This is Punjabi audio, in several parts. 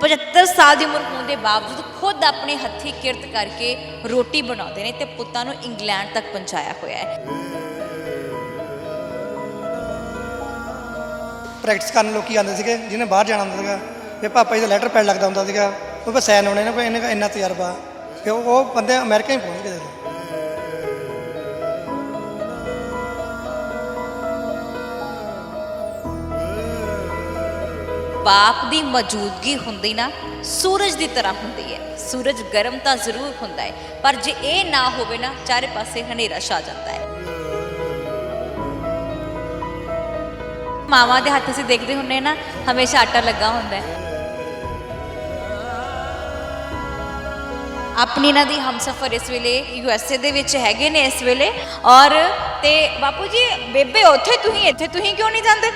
75 ਸਾਲ ਦੀ ਉਮਰ ਹੋਣ ਦੇ ਬਾਵਜੂਦ ਖੁਦ ਆਪਣੇ ਹੱਥੀਂ ਕਿਰਤ ਕਰਕੇ ਰੋਟੀ ਬਣਾਉਂਦੇ ਨੇ ਤੇ ਪੁੱਤਾਂ ਨੂੰ ਇੰਗਲੈਂਡ ਤੱਕ ਪਹੁੰਚਾਇਆ ਹੋਇਆ ਹੈ। ਪ੍ਰੈਕਟਿਸ ਕਰਨ ਲੋਕੀ ਆਉਂਦੇ ਸੀਗੇ, ਜਿਹਨੇ ਬਾਹਰ ਜਾਣਾ ਹੁੰਦਾ ਸੀਗਾ ਫਿਰ ਪਾਪਾ ਜੀ ਦਾ ਲੈਟਰ ਪੈਡ ਲੱਗਦਾ ਹੁੰਦਾ ਸੀਗਾ, ਉਹ ਫਿਰ ਸਾਈਨ ਹੋਣੇ ਨੇ, ਕੋਈ ਇਹਨੇ ਇੰਨਾ ਤਜਰਬਾ, ਫਿਰ ਉਹ ਬੰਦੇ ਅਮਰੀਕਾ ਹੀ ਪਹੁੰਚ ਗਏ। ਬਾਪ ਦੀ ਮੌਜੂਦਗੀ ਹੁੰਦੀ ਨਾ ਸੂਰਜ ਦੀ ਤਰ੍ਹਾਂ ਹੁੰਦੀ ਹੈ। ਸੂਰਜ ਗਰਮ ਤਾਂ ਜ਼ਰੂਰ ਹੁੰਦਾ ਹੈ, ਪਰ ਜੇ ਇਹ ਨਾ ਹੋਵੇ ਨਾ ਚਾਰੇ ਪਾਸੇ ਹਨੇਰਾ ਛਾ ਜਾਂਦਾ ਹੈ। ਮਾਵਾਂ ਦੇ ਹੱਥ ਅਸੀਂ ਦੇਖਦੇ ਹੁੰਨੇ ਨਾ, ਹਮੇਸ਼ਾ ਆਟਾ ਲੱਗਾ ਹੁੰਦਾ ਹੈ। ਆਪਣੀ ਇਹਨਾਂ ਦੀ ਹਮਸਫਰ ਇਸ ਵੇਲੇ USA ਦੇ ਵਿੱਚ ਹੈਗੇ ਨੇ ਇਸ ਵੇਲੇ। ਔਰ ਤੇ ਬਾਪੂ ਜੀ ਬੇਬੇ ਉੱਥੇ, ਤੁਸੀਂ ਇੱਥੇ, ਤੁਸੀਂ ਕਿਉਂ ਨਹੀਂ ਜਾਂਦੇ?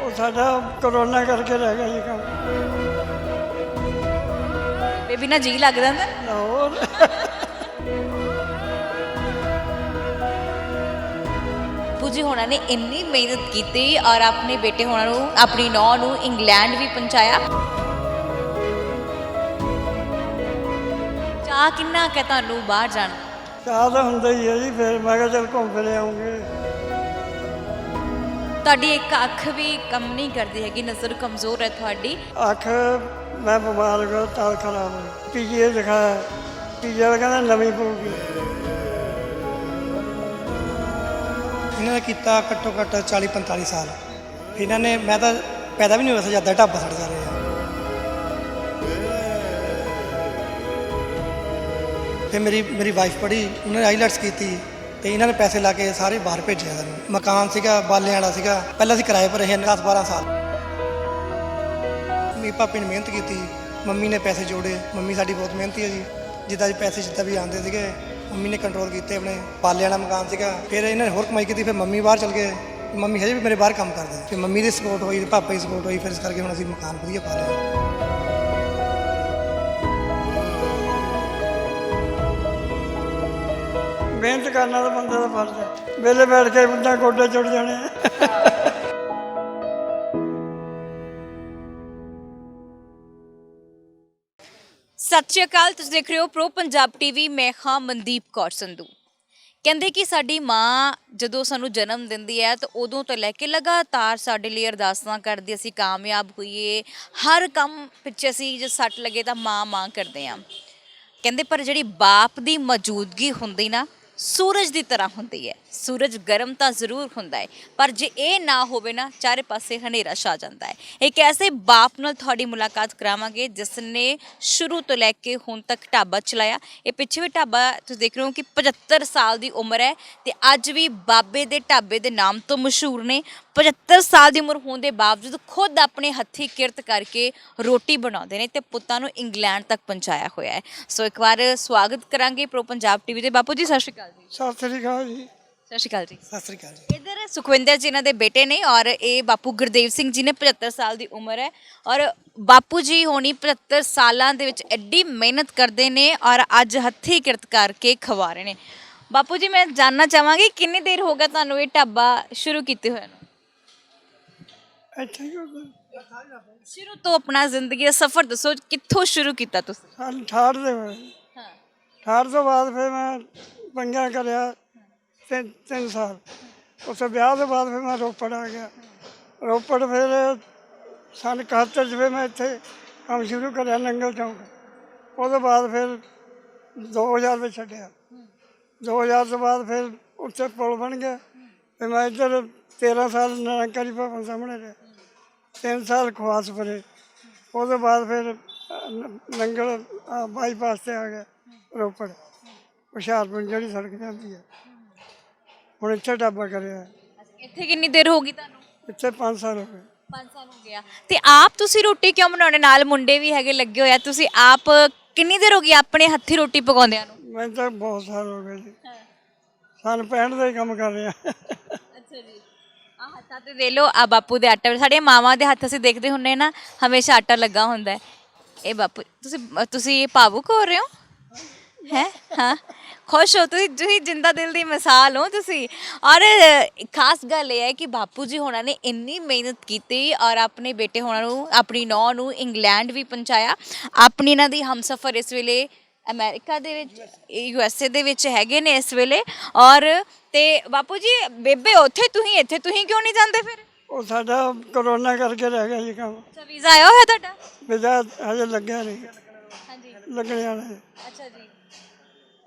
ਉਹ ਸਾਡਾ ਕਰੋਨਾ ਕਰਕੇ ਰਹਿ ਗਿਆ ਜੀ ਕੰਮ। ਬੇਬੀ ਨਾਲ ਜੀ ਲੱਗ ਜਾਂਦਾ ਹੋਰ ਬਾਪੂ ਜੀ ਹੋਣਾ ਨੇ ਇੰਨੀ ਮਿਹਨਤ ਕੀਤੀ ਔਰ ਆਪਣੇ ਬੇਟੇ ਹੋਣਾ ਨੂੰ, ਆਪਣੀ ਨੌਂ ਨੂੰ ਇੰਗਲੈਂਡ ਵੀ ਪਹੁੰਚਾਇਆ। ਚਾਹ ਕਿੰਨਾ ਕਿ ਤੁਹਾਨੂੰ ਬਾਹਰ ਜਾਣ? ਚਾਹ ਤਾਂ ਹੁੰਦਾ ਹੀ ਹੈ ਜੀ, ਫਿਰ ਮੈਂ ਕਿਹਾ ਚੱਲ ਘੁੰਮ ਫਿਰ ਆਉਂਗੇ। ਤੁਹਾਡੀ ਇੱਕ ਅੱਖ ਵੀ ਕੰਮ ਨਹੀਂ ਕਰਦੀ ਹੈਗੀ, ਨਜ਼ਰ ਕਮਜ਼ੋਰ ਹੈ ਤੁਹਾਡੀ। ਅੱਖ ਮੈਂ ਬਿਮਾਰ ਹੋ ਗਿਆ, ਤਾਂ ਖਰਾਬ ਹੋ ਗਈ। ਪੀਜੀਏ ਦਿਖਾਇਆ, ਪੀਜੀਏ ਵਾਲਾ ਕਹਿੰਦਾ ਨਵੀਂ ਪਊਗੀ। ਇਹਨਾਂ ਨੇ ਕੀਤਾ ਘੱਟੋ ਘੱਟ 40-45 ਸਾਲ। ਇਹਨਾਂ ਨੇ, ਮੈਂ ਤਾਂ ਪੈਦਾ ਵੀ ਨਹੀਂ ਹੋਇਆ ਸੀ ਜਦ ਦਾ ਢਾਬਾ ਛੱਡ ਜਾ ਰਿਹਾ। ਫਿਰ ਮੇਰੀ ਵਾਈਫ ਪੜ੍ਹੀ, ਉਹਨੇ ਆਈਲੈਟਸ ਕੀਤੀ ਤੇ ਇਹਨਾਂ ਨੇ ਪੈਸੇ ਲਾ ਕੇ ਸਾਰੇ ਬਾਹਰ ਭੇਜਿਆ ਸਾਨੂੰ। ਮਕਾਨ ਸੀਗਾ ਬਾਲਿਆਂ ਵਾਲਾ ਸੀਗਾ, ਪਹਿਲਾਂ ਅਸੀਂ ਕਿਰਾਏ ਪਰ ਰਹੇ 10-12 ਸਾਲ। ਮੇਰੀ ਪਾਪੇ ਨੇ ਮਿਹਨਤ ਕੀਤੀ, ਮੰਮੀ ਨੇ ਪੈਸੇ ਜੋੜੇ। ਮੰਮੀ ਸਾਡੀ ਬਹੁਤ ਮਿਹਨਤੀ ਹੈ ਜੀ, ਜਿੱਦਾਂ ਪੈਸੇ ਜਿੱਦਾਂ ਵੀ ਆਉਂਦੇ ਸੀਗੇ ਮੰਮੀ ਨੇ ਕੰਟਰੋਲ ਕੀਤੇ ਆਪਣੇ। ਬਾਲਿਆਂ ਵਾਲਾ ਮਕਾਨ ਸੀਗਾ, ਫਿਰ ਇਹਨਾਂ ਨੇ ਹੋਰ ਕਮਾਈ ਕੀਤੀ। ਫਿਰ ਮੰਮੀ ਬਾਹਰ ਚਲ ਗਏ, ਮੰਮੀ ਹਜੇ ਵੀ ਮੇਰੇ ਬਾਹਰ ਕੰਮ ਕਰਦੇ। ਫਿਰ ਮੰਮੀ ਦੀ ਸਪੋਰਟ ਹੋਈ, ਪਾਪਾ ਦੀ ਸਪੋਰਟ ਹੋਈ, ਫਿਰ ਇਸ ਕਰਕੇ ਹੁਣ ਅਸੀਂ ਮਕਾਨ ਵਧੀਆ ਪਾ ਲਿਆ। ਮਿਹਨਤ ਕਰਨਾ ਤਾਂ ਬੰਦੇ ਦਾ ਫਰਜ਼ ਹੈ, ਵਿਹਲੇ ਬੈਠ ਕੇ ਬੰਦਾ ਗੋਡੇ ਚੁੱਟ ਜਾਣੇ। ਸਤਿ ਸ਼੍ਰੀ ਅਕਾਲ, ਤੁਸੀਂ ਦੇਖ ਰਹੇ ਹੋ ਪ੍ਰੋ ਪੰਜਾਬ ਟੀਵੀ। ਮੈਂ ਹਾਂ ਮਨਦੀਪ ਕੌਰ ਸੰਧੂ। ਕਹਿੰਦੇ ਕਿ ਸਾਡੀ ਮਾਂ ਜਦੋਂ ਸਾਨੂੰ ਜਨਮ ਦਿੰਦੀ ਹੈ ਤਾਂ ਉਦੋਂ ਤੋਂ ਲੈ ਕੇ ਲਗਾਤਾਰ ਸਾਡੇ ਲਈ ਅਰਦਾਸਾਂ ਕਰਦੀ, ਅਸੀਂ ਕਾਮਯਾਬ ਹੋਈਏ। ਹਰ ਕੰਮ ਪਿੱਛੇ ਅਸੀਂ ਜੇ ਸੱਟ ਲੱਗੇ ਤਾਂ ਮਾਂ ਕਰਦੇ ਹਾਂ। ਕਹਿੰਦੇ ਪਰ ਜਿਹੜੀ ਬਾਪ ਦੀ ਮੌਜੂਦਗੀ ਹੁੰਦੀ ਨਾ ਸੂਰਜ ਦੀ ਤਰ੍ਹਾਂ ਹੁੰਦੀ ਹੈ। ਸੂਰਜ ਗਰਮ ਤਾਂ ਜ਼ਰੂਰ ਹੁੰਦਾ ਹੈ, ਪਰ ਜੇ ਇਹ ਨਾ ਹੋਵੇ ਨਾ ਚਾਰੇ ਪਾਸੇ ਹਨੇਰਾ ਛਾ ਜਾਂਦਾ ਹੈ। ਇੱਕ ਐਸੇ ਬਾਪ ਨਾਲ ਤੁਹਾਡੀ ਮੁਲਾਕਾਤ ਕਰਾਵਾਂਗੇ ਜਿਸ ਨੇ ਸ਼ੁਰੂ ਤੋਂ ਲੈ ਕੇ ਹੁਣ ਤੱਕ ਢਾਬਾ ਚਲਾਇਆ। ਇਹ ਪਿੱਛੇ ਵੀ ਢਾਬਾ ਤੁਸੀਂ ਦੇਖ ਰਹੇ ਹੋ ਕਿ 75 ਸਾਲ ਦੀ ਉਮਰ ਹੈ ਤੇ ਅੱਜ ਵੀ ਬਾਬੇ ਦੇ ਢਾਬੇ ਦੇ ਨਾਮ ਤੋਂ ਮਸ਼ਹੂਰ ਨੇ। 75 ਸਾਲ ਦੀ ਉਮਰ ਹੋਣ ਦੇ ਬਾਵਜੂਦ ਖੁਦ ਆਪਣੇ ਹੱਥੀਂ ਕਿਰਤ ਕਰਕੇ ਰੋਟੀ ਬਣਾਉਂਦੇ ਨੇ ਤੇ ਪੁੱਤਾਂ ਨੂੰ ਇੰਗਲੈਂਡ ਤੱਕ ਪਹੁੰਚਾਇਆ ਹੋਇਆ ਹੈ। ਸੋ ਇੱਕ ਵਾਰ ਸਵਾਗਤ ਕਰਾਂਗੇ ਪ੍ਰੋ ਪੰਜਾਬ ਟੀਵੀ ਦੇ। ਬਾਪੂ ਜੀ ਸਤਿ ਸ਼੍ਰੀ ਅਕਾਲ ਜੀ। ਸਤਿ ਸ੍ਰੀ ਅਕਾਲ ਜੀ। ਸਤਿ ਸ਼੍ਰੀ ਅਕਾਲ ਜੀ। ਸਤਿ ਸ੍ਰੀ ਅਕਾਲ ਜੀ। ਇੱਧਰ ਸੁਖਵਿੰਦਰ ਜੀ ਇਹਨਾਂ ਦੇ ਬੇਟੇ ਨੇ ਔਰ ਇਹ ਬਾਪੂ ਗੁਰਦੇਵ ਸਿੰਘ ਜੀ ਨੇ। 75 ਸਾਲ ਦੀ ਉਮਰ ਹੈ ਔਰ ਬਾਪੂ ਜੀ ਹੋਣੀ 75 ਸਾਲਾਂ ਦੇ ਵਿੱਚ ਐਡੀ ਮਿਹਨਤ ਕਰਦੇ ਨੇ ਔਰ ਅੱਜ ਹੱਥੀਂ ਕਿਰਤ ਕਰਕੇ ਖਵਾ ਰਹੇ ਨੇ। ਬਾਪੂ ਜੀ ਮੈਂ ਜਾਣਨਾ ਚਾਹਾਂਗੀ ਕਿੰਨੀ ਦੇਰ ਹੋ ਗਿਆ ਤੁਹਾਨੂੰ ਇਹ ਢਾਬਾ ਸ਼ੁਰੂ ਕੀਤੇ ਹੋਏ ਨੂੰ? ਇੱਥੇ ਹੀ ਹੋ ਗਿਆ। ਸ਼ੁਰੂ ਤੋਂ ਆਪਣਾ ਜ਼ਿੰਦਗੀ ਦਾ ਸਫ਼ਰ ਦੱਸੋ, ਕਿੱਥੋਂ ਸ਼ੁਰੂ ਕੀਤਾ ਤੁਸੀਂ? ਸਾਨੂੰ 68 ਦੇ ਹੋਏ। ਹਾਂ। 68 ਤੋਂ ਬਾਅਦ ਫਿਰ ਮੈਂ ਪੰਗਾ ਕਰਿਆ 3 ਸਾਲ। ਉਸ ਵਿਆਹ ਤੋਂ ਬਾਅਦ ਫਿਰ ਮੈਂ ਰੋਪੜ ਆ ਗਿਆ। ਰੋਪੜ ਫਿਰ ਸੰਨ 71 'ਚ ਫਿਰ ਮੈਂ ਇੱਥੇ ਕੰਮ ਸ਼ੁਰੂ ਕਰਿਆ ਨੰਗਲ ਚੌਂਕ। ਉਹਦੇ ਬਾਅਦ ਫਿਰ 2000 ਵਿੱਚ ਛੱਡਿਆ। 2000 ਤੋਂ ਬਾਅਦ ਫਿਰ ਉੱਥੇ ਪੁਲ ਬਣ ਗਿਆ। ਫਿਰ ਮੈਂ ਇੱਧਰ 13 ਸਾਲ ਨਿਰੰਕਾਰੀ ਭਵਨ ਸਾਹਮਣੇ ਰਿਹਾ। 3 ਸਾਲ ਖਵਾਸ ਪਰੇ। ਉਹਦੇ ਬਾਅਦ ਫਿਰ ਨੰਗਲ ਬਾਈਪਾਸ 'ਤੇ ਆ ਗਿਆ ਰੋਪੜ, ਹੁਸ਼ਿਆਰਪੁਰ ਜਿਹੜੀ ਸੜਕ ਜਾਂਦੀ ਹੈ। ਹੁਣ ਇੱਥੇ ਢਾਬਾ ਕਰਿਆ। ਇੱਥੇ ਕਿੰਨੀ ਦੇਰ ਹੋ ਗਈ ਤੁਹਾਨੂੰ? ਇੱਥੇ 5 ਸਾਲ ਹੋ ਗਏ। 5 ਸਾਲ ਹੋ ਗਿਆ। ਤੇ ਆਪ ਤੁਸੀਂ ਰੋਟੀ ਕਿਉਂ ਬਣਾਉਣੇ? ਨਾਲ ਮੁੰਡੇ ਵੀ ਹੈਗੇ ਲੱਗੇ ਹੋਇਆ, ਤੁਸੀਂ ਆਪ ਕਿੰਨੀ ਦੇਰ ਹੋ ਗਈ ਆਪਣੇ ਹੱਥੀਂ ਰੋਟੀ ਪਕਾਉਂਦਿਆਂ ਨੂੰ? ਮੈਨੂੰ ਤਾਂ ਬਹੁਤ ਸਾਲ ਹੋ ਗਏ ਜੀ। ਸਾਨੂੰ 65 ਦਾ ਹੀ ਕੰਮ ਕਰ ਰਹੇ ਹਾਂ। ਅੱਛਾ ਜੀ। ਆ ਹੱਥਾਂ ਤੇ ਦੇ ਲਓ, ਆ ਬਾਪੂ ਦੇ ਆਟਾ। ਸਾਡੇ ਮਾਵਾਂ ਦੇ ਹੱਥ ਅਸੀਂ ਦੇਖਦੇ ਹੁੰਨੇ ਨਾ, ਹਮੇਸ਼ਾ ਆਟਾ ਲੱਗਾ ਹੁੰਦਾ ਹੈ। ਇਹ ਬਾਪੂ ਤੁਸੀਂ ਭਾਵੁਕ ਹੋ ਰਹੇ ਹੋ? ਹੈ ਹਾਂ ਖੁਸ਼ ਹੋ ਤੁਸੀਂ ਜਿੰਦਾ ਦਿਲ ਦੀ ਮਿਸਾਲ ਹੋ ਤੁਸੀਂ। ਔਰ ਖਾਸ ਗੱਲ ਇਹ ਹੈ ਕਿ ਬਾਪੂ ਜੀ ਹੋਣਾ ਨੇ ਇੰਨੀ ਮਿਹਨਤ ਕੀਤੀ ਔਰ ਆਪਣੇ ਬੇਟੇ ਹੋਣਾ ਨੂੰ ਆਪਣੀ ਨੌਂ ਨੂੰ ਇੰਗਲੈਂਡ ਵੀ ਪਹੁੰਚਾਇਆ। ਆਪਣੀ ਇਹਨਾਂ ਦੀ ਹਮਸਫਰ ਇਸ ਵੇਲੇ ਅਮਰੀਕਾ ਦੇ ਵਿੱਚ USA ਦੇ ਵਿੱਚ ਹੈਗੇ ਨੇ ਇਸ ਵੇਲੇ। ਔਰ ਤੇ ਬਾਪੂ ਜੀ ਬੇਬੇ ਉੱਥੇ ਤੁਸੀਂ ਇੱਥੇ ਤੁਸੀਂ ਕਿਉਂ ਨਹੀਂ ਜਾਂਦੇ ਫਿਰ? ਉਹ ਸਾਡਾ ਕਰੋਨਾ ਕਰਕੇ ਰਹਿ ਗਿਆ ਜੀ ਕੰਮ। ਅੱਛਾ ਵੀਜ਼ਾ ਆਇਆ ਹੋਇਆ ਤੁਹਾਡਾ? ਵੀਜ਼ਾ ਹਜੇ ਲੱਗਿਆ ਨਹੀਂ, ਹਾਂਜੀ ਲੱਗਣੇ ਵਾਲਾ ਹੈ। ਅੱਛਾ ਜੀ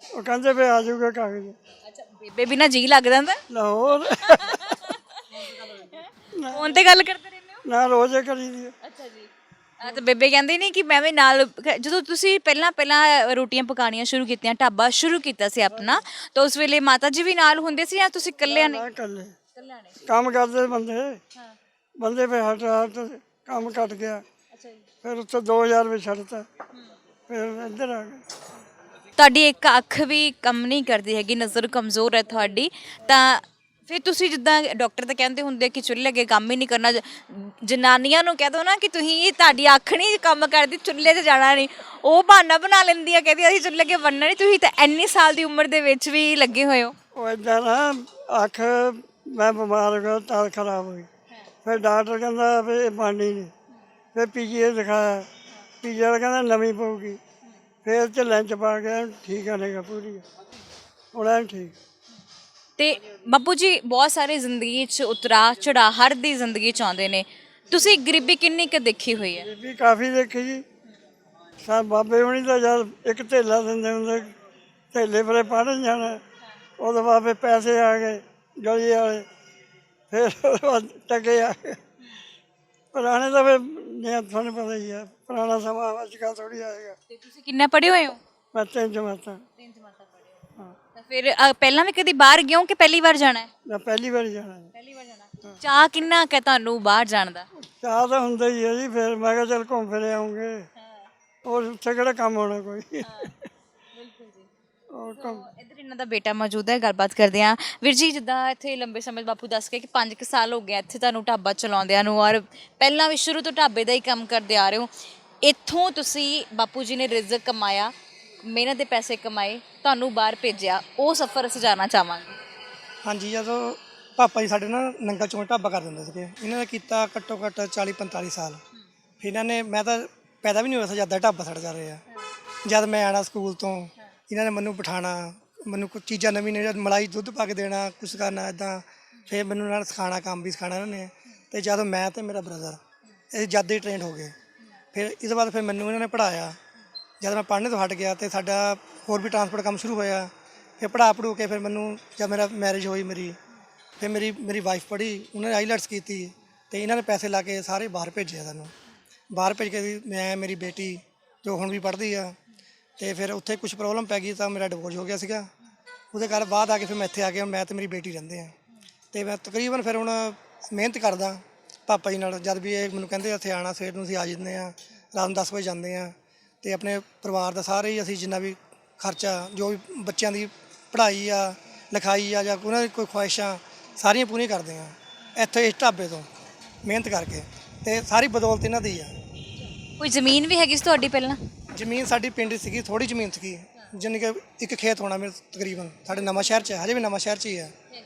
ਉਹ ਕਹਿੰਦੇ ਵੀ ਆ ਜਾਊਗਾ ਕਾਗਜ਼। ਅੱਛਾ ਬੇਬੇ ਬਿਨਾ ਜੀ ਲੱਗ ਜਾਂਦਾ? ਲਾਹੌਰ ਫੋਨ ਤੇ ਗੱਲ ਕਰਦੇ ਰਹਿੰਦੇ ਹੋ? ਨਾ ਰੋਜ਼ੇ ਕਰੀ ਦੀ ਹੈ। ਅੱਛਾ ਜੀ ਤੇ ਬੇਬੇ ਕਹਿੰਦੇ ਨਹੀਂ ਕਿ ਮੈਂ ਵੀ ਨਾਲ ਜਦੋਂ ਤੁਸੀਂ ਪਹਿਲਾਂ ਰੋਟੀਆਂ ਪਕਾਉਣੀਆਂ ਸ਼ੁਰੂ ਕੀਤੀਆਂ ਢਾਬਾ ਸ਼ੁਰੂ ਕੀਤਾ ਸੀ ਆਪਣਾ ਤਾਂ ਉਸ ਵੇਲੇ ਮਾਤਾ ਜੀ ਵੀ ਨਾਲ ਹੁੰਦੇ ਸੀ ਜਾਂ ਤੁਸੀਂ ਇਕੱਲਿਆਂ ਨੇ? ਨਾ ਇਕੱਲੇ ਕੰਮ ਕਰਦੇ ਬੰਦੇ, ਬੰਦੇ ਫਿਰ ਹਟ ਕੰਮ ਘਟ ਗਿਆ। ਅੱਛਾ ਜੀ ਫਿਰ ਉੱਥੇ 2000 ਵਿੱਚ ਛੱਡਤਾ, ਫਿਰ ਇੱਧਰ ਆ ਗਏ। ਤੁਹਾਡੀ ਇੱਕ ਅੱਖ ਵੀ ਕੰਮ ਨਹੀਂ ਕਰਦੀ ਹੈਗੀ, ਨਜ਼ਰ ਕਮਜ਼ੋਰ ਹੈ ਤੁਹਾਡੀ, ਤਾਂ ਫਿਰ ਤੁਸੀਂ ਜਿੱਦਾਂ ਡਾਕਟਰ ਤਾਂ ਕਹਿੰਦੇ ਹੁੰਦੇ ਕਿ ਚੁੱਲ੍ਹੇ ਅੱਗੇ ਕੰਮ ਹੀ ਨਹੀਂ ਕਰਨਾ, ਜਨਾਨੀਆਂ ਨੂੰ ਕਹਿ ਦੋ ਨਾ ਕਿ ਤੁਸੀਂ ਤੁਹਾਡੀ ਅੱਖ ਨਹੀਂ ਕੰਮ ਕਰਦੀ ਚੁੱਲ੍ਹੇ 'ਤੇ ਜਾਣਾ ਨਹੀਂ, ਉਹ ਬਹਾਨਾ ਬਣਾ ਲੈਂਦੀ ਆ ਕਹਿੰਦੀ ਅਸੀਂ ਚੁੱਲ੍ਹੇ ਅੱਗੇ ਬਣਨਾ ਨਹੀਂ। ਤੁਸੀਂ ਤਾਂ ਇੰਨੀ ਸਾਲ ਦੀ ਉਮਰ ਦੇ ਵਿੱਚ ਵੀ ਲੱਗੇ ਹੋਏ ਹੋ। ਉਹ ਇੱਦਾਂ ਨਾ ਅੱਖ ਮੈਂ ਬਿਮਾਰ ਹੋ ਗਿਆ ਤਾਂ ਖਰਾਬ ਹੋਈ। ਫਿਰ ਡਾਕਟਰ ਕਹਿੰਦਾ ਵੀ ਇਹ ਬਣਨੀ ਨਹੀਂ। ਫਿਰ PGI ਦਿਖਾਇਆ, PGI ਵਾਲਾ ਕਹਿੰਦਾ ਨਵੀਂ ਪਊਗੀ। ਫਿਰ ਝੱਲਾਂ 'ਚ ਪਾ ਕੇ ਠੀਕ ਆਣੇਗਾ ਪੂਰੀ, ਹੁਣ ਐਨ ਠੀਕ। ਤੇ ਬਾਪੂ ਜੀ ਬਹੁਤ ਸਾਰੇ ਜ਼ਿੰਦਗੀ 'ਚ ਉਤਰਾ ਚੜਾ ਹਰ ਦੀ ਜ਼ਿੰਦਗੀ 'ਚ ਆਉਂਦੇ ਨੇ, ਤੁਸੀਂ ਗਰੀਬੀ ਕਿੰਨੀ ਕੁ ਦੇਖੀ ਹੋਈ ਹੈ? ਗਰੀਬੀ ਕਾਫੀ ਦੇਖੀ ਜੀ। ਬਾਬੇ ਹੁਣੀ ਤਾਂ ਜਦ ਇੱਕ ਧੇਲਾ ਦਿੰਦੇ ਹੁੰਦੇ, ਧੇਲੇ ਪਰੇ ਪੜ੍ਹਨ ਜਾਣਾ, ਉਦੋਂ ਬਾਬੇ ਪੈਸੇ ਆ ਗਏ ਗਲੀ ਵਾਲੇ, ਫਿਰ ਉਹਦੇ ਬਾਅਦ ਟਕੇ ਆ ਗਏ। ਪੁਰਾਣੇ ਤਾਂ ਫਿਰ ਤੁਹਾਨੂੰ ਪਤਾ ਹੀ ਆ, ਪੁਰਾਣਾ ਸਮਾਂ ਅੱਜ ਕੱਲ੍ਹ ਥੋੜ੍ਹੀ ਆਏਗਾ। ਤੇ ਤੁਸੀਂ ਕਿੰਨਾ ਪੜ੍ਹੇ ਹੋਏ ਹੋ? ਮੈਂ 3 ਜਮਾਤਾਂ। 3 ਜਮਾਤਾਂ ਪੜ੍ਹੇ ਹੋ? ਤਾਂ ਫਿਰ ਪਹਿਲਾਂ ਵੀ ਕਦੀ ਬਾਹਰ ਗਏ ਹੋ ਕਿ ਪਹਿਲੀ ਵਾਰ ਜਾਣਾ ਹੈ? ਮੈਂ ਪਹਿਲੀ ਵਾਰੀ ਜਾਣਾ ਜੀ। ਪਹਿਲੀ ਵਾਰ ਜਾਣਾ। ਚਾਹ ਕਿੰਨਾ ਕੁ ਤੁਹਾਨੂੰ ਬਾਹਰ ਜਾਣ ਦਾ? ਚਾਹ ਤਾਂ ਹੁੰਦਾ ਹੀ ਹੈ ਜੀ। ਫਿਰ ਮੈਂ ਕਿਹਾ ਚੱਲ ਘੁੰਮ ਫਿਰ ਆਉਂਗੇ, ਹੋਰ ਉੱਥੇ ਕਿਹੜਾ ਕੰਮ ਹੋਣਾ ਕੋਈ। ਬਿਲਕੁਲ ਜੀ। ਹੋਰ ਕੰਮ ਇੱਧਰ ਇਹਨਾਂ ਦਾ ਬੇਟਾ ਮੌਜੂਦ ਹੈ, ਗੱਲਬਾਤ ਕਰਦੇ ਹਾਂ। ਵੀਰ ਜੀ ਜਿੱਦਾਂ ਇੱਥੇ ਲੰਬੇ ਸਮੇਂ ਬਾਪੂ ਦੱਸ ਕੇ ਕਿ 5 ਸਾਲ ਹੋ ਗਏ ਇੱਥੇ ਤੁਹਾਨੂੰ ਢਾਬਾ ਚਲਾਉਂਦਿਆਂ ਨੂੰ, ਔਰ ਪਹਿਲਾਂ ਵੀ ਸ਼ੁਰੂ ਤੋਂ ਢਾਬੇ ਦਾ ਹੀ ਕੰਮ ਕਰਦੇ ਆ ਰਹੇ ਹੋ। ਇੱਥੋਂ ਤੁਸੀਂ ਬਾਪੂ ਜੀ ਨੇ ਰਿਜ਼ਕ ਕਮਾਇਆ, ਮਿਹਨਤ ਦੇ ਪੈਸੇ ਕਮਾਏ, ਤੁਹਾਨੂੰ ਬਾਹਰ ਭੇਜਿਆ, ਉਹ ਸਫ਼ਰ ਅਸੀਂ ਜਾਣਨਾ ਚਾਹਾਂਗੇ। ਹਾਂਜੀ, ਜਦੋਂ ਪਾਪਾ ਜੀ ਸਾਡੇ ਨਾਲ ਨੰਗਲ ਚੌਂਕ ਢਾਬਾ ਕਰ ਦਿੰਦੇ ਸੀਗੇ, ਇਹਨਾਂ ਨੇ ਕੀਤਾ ਘੱਟੋ ਘੱਟ 40-45 ਸਾਲ। ਫਿਰ ਇਹਨਾਂ ਨੇ, ਮੈਂ ਤਾਂ ਪੈਦਾ ਵੀ ਨਹੀਂ ਹੋਇਆ ਸੀ ਜਦ ਦਾ ਢਾਬਾ ਸਾਡਾ ਚੱਲ ਰਿਹਾ। ਜਦ ਮੈਂ ਆਉਣਾ ਸਕੂਲ ਤੋਂ ਇਹਨਾਂ ਨੇ ਮੈਨੂੰ ਬਿਠਾਉਣਾ, ਮੈਨੂੰ ਕੁਝ ਚੀਜ਼ਾਂ ਨਵੀਂ ਨਵੀਂ ਮਲਾਈ ਦੁੱਧ ਪਾ ਕੇ ਦੇਣਾ, ਕੁਛ ਕਰਨਾ ਇੱਦਾਂ। ਫਿਰ ਮੈਨੂੰ ਇਹਨਾਂ ਨੇ ਸਿਖਾਉਣਾ, ਕੰਮ ਵੀ ਸਿਖਾਉਣਾ ਇਹਨਾਂ ਨੇ। ਅਤੇ ਜਦੋਂ ਮੈਂ ਅਤੇ ਮੇਰਾ ਬ੍ਰਦਰ ਅਸੀਂ ਜਦ ਹੀ ਟ੍ਰੇਨਡ ਹੋ ਗਏ। ਫਿਰ ਇਸ ਤੋਂ ਬਾਅਦ ਫਿਰ ਮੈਨੂੰ ਇਹਨਾਂ ਨੇ ਪੜ੍ਹਾਇਆ। ਜਦ ਮੈਂ ਪੜ੍ਹਨੇ ਤੋਂ ਹਟ ਗਿਆ ਅਤੇ ਸਾਡਾ ਹੋਰ ਵੀ ਟਰਾਂਸਪੋਰਟ ਕੰਮ ਸ਼ੁਰੂ ਹੋਇਆ। ਫਿਰ ਪੜ੍ਹਾ ਕੇ ਫਿਰ ਮੈਨੂੰ ਜਦ ਮੇਰਾ ਮੈਰਿਜ ਹੋਈ ਮੇਰੀ, ਫਿਰ ਮੇਰੀ ਵਾਈਫ ਪੜ੍ਹੀ, ਉਹਨਾਂ ਨੇ ਆਈਲੈਟਸ ਕੀਤੀ ਅਤੇ ਇਹਨਾਂ ਨੇ ਪੈਸੇ ਲਾ ਕੇ ਸਾਰੇ ਬਾਹਰ ਭੇਜਿਆ ਸਾਨੂੰ। ਬਾਹਰ ਭੇਜ ਕੇ ਮੈਂ, ਮੇਰੀ ਬੇਟੀ ਜੋ ਹੁਣ ਵੀ ਪੜ੍ਹਦੀ ਆ, ਅਤੇ ਫਿਰ ਉੱਥੇ ਕੁਛ ਪ੍ਰੋਬਲਮ ਪੈ ਗਈ ਤਾਂ ਮੇਰਾ ਡਿਵੋਰਸ ਹੋ ਗਿਆ ਸੀਗਾ। ਉਹਦੇ ਘਰ ਬਾਅਦ ਆ ਕੇ ਫਿਰ ਮੈਂ ਇੱਥੇ ਆ ਗਿਆ, ਮੈਂ ਅਤੇ ਮੇਰੀ ਬੇਟੀ ਰਹਿੰਦੇ ਹਾਂ। ਅਤੇ ਮੈਂ ਤਕਰੀਬਨ ਫਿਰ ਹੁਣ ਮਿਹਨਤ ਕਰਦਾ ਪਾਪਾ ਜੀ ਨਾਲ। ਜਦ ਵੀ ਇਹ ਮੈਨੂੰ ਕਹਿੰਦੇ ਇੱਥੇ ਆਉਣਾ, ਸਵੇਰ ਨੂੰ ਅਸੀਂ ਆ ਜਾਂਦੇ ਹਾਂ, ਰਾਤ ਨੂੰ 10 ਵਜੇ ਜਾਂਦੇ ਹਾਂ। ਅਤੇ ਆਪਣੇ ਪਰਿਵਾਰ ਦਾ ਸਾਰੇ ਹੀ ਅਸੀਂ ਜਿੰਨਾ ਵੀ ਖਰਚਾ, ਜੋ ਵੀ ਬੱਚਿਆਂ ਦੀ ਪੜ੍ਹਾਈ ਆ, ਲਿਖਾਈ ਆ, ਜਾਂ ਉਹਨਾਂ ਦੀ ਕੋਈ ਖੁਆਇਸ਼ਾਂ ਸਾਰੀਆਂ ਪੂਰੀਆਂ ਕਰਦੇ ਹਾਂ ਇੱਥੇ ਇਸ ਢਾਬੇ ਤੋਂ ਮਿਹਨਤ ਕਰਕੇ। ਅਤੇ ਸਾਰੀ ਬਦੌਲਤ ਇਹਨਾਂ ਦੀ ਆ। ਕੋਈ ਜ਼ਮੀਨ ਵੀ ਹੈਗੀ ਸੀ ਤੁਹਾਡੀ ਪਹਿਲਾਂ? ਜ਼ਮੀਨ ਸਾਡੀ ਪਿੰਡ ਸੀਗੀ, ਥੋੜ੍ਹੀ ਜ਼ਮੀਨ ਸੀਗੀ, ਜਾਣੀ ਕਿ ਇੱਕ ਖੇਤ ਹੋਣਾ ਮੇਰੇ ਤਕਰੀਬਨ। ਸਾਡੇ ਨਵਾਂ ਸ਼ਹਿਰ 'ਚ ਹੈ, ਹਜੇ ਵੀ ਨਵਾਂ ਸ਼ਹਿਰ 'ਚ ਹੀ ਹੈ।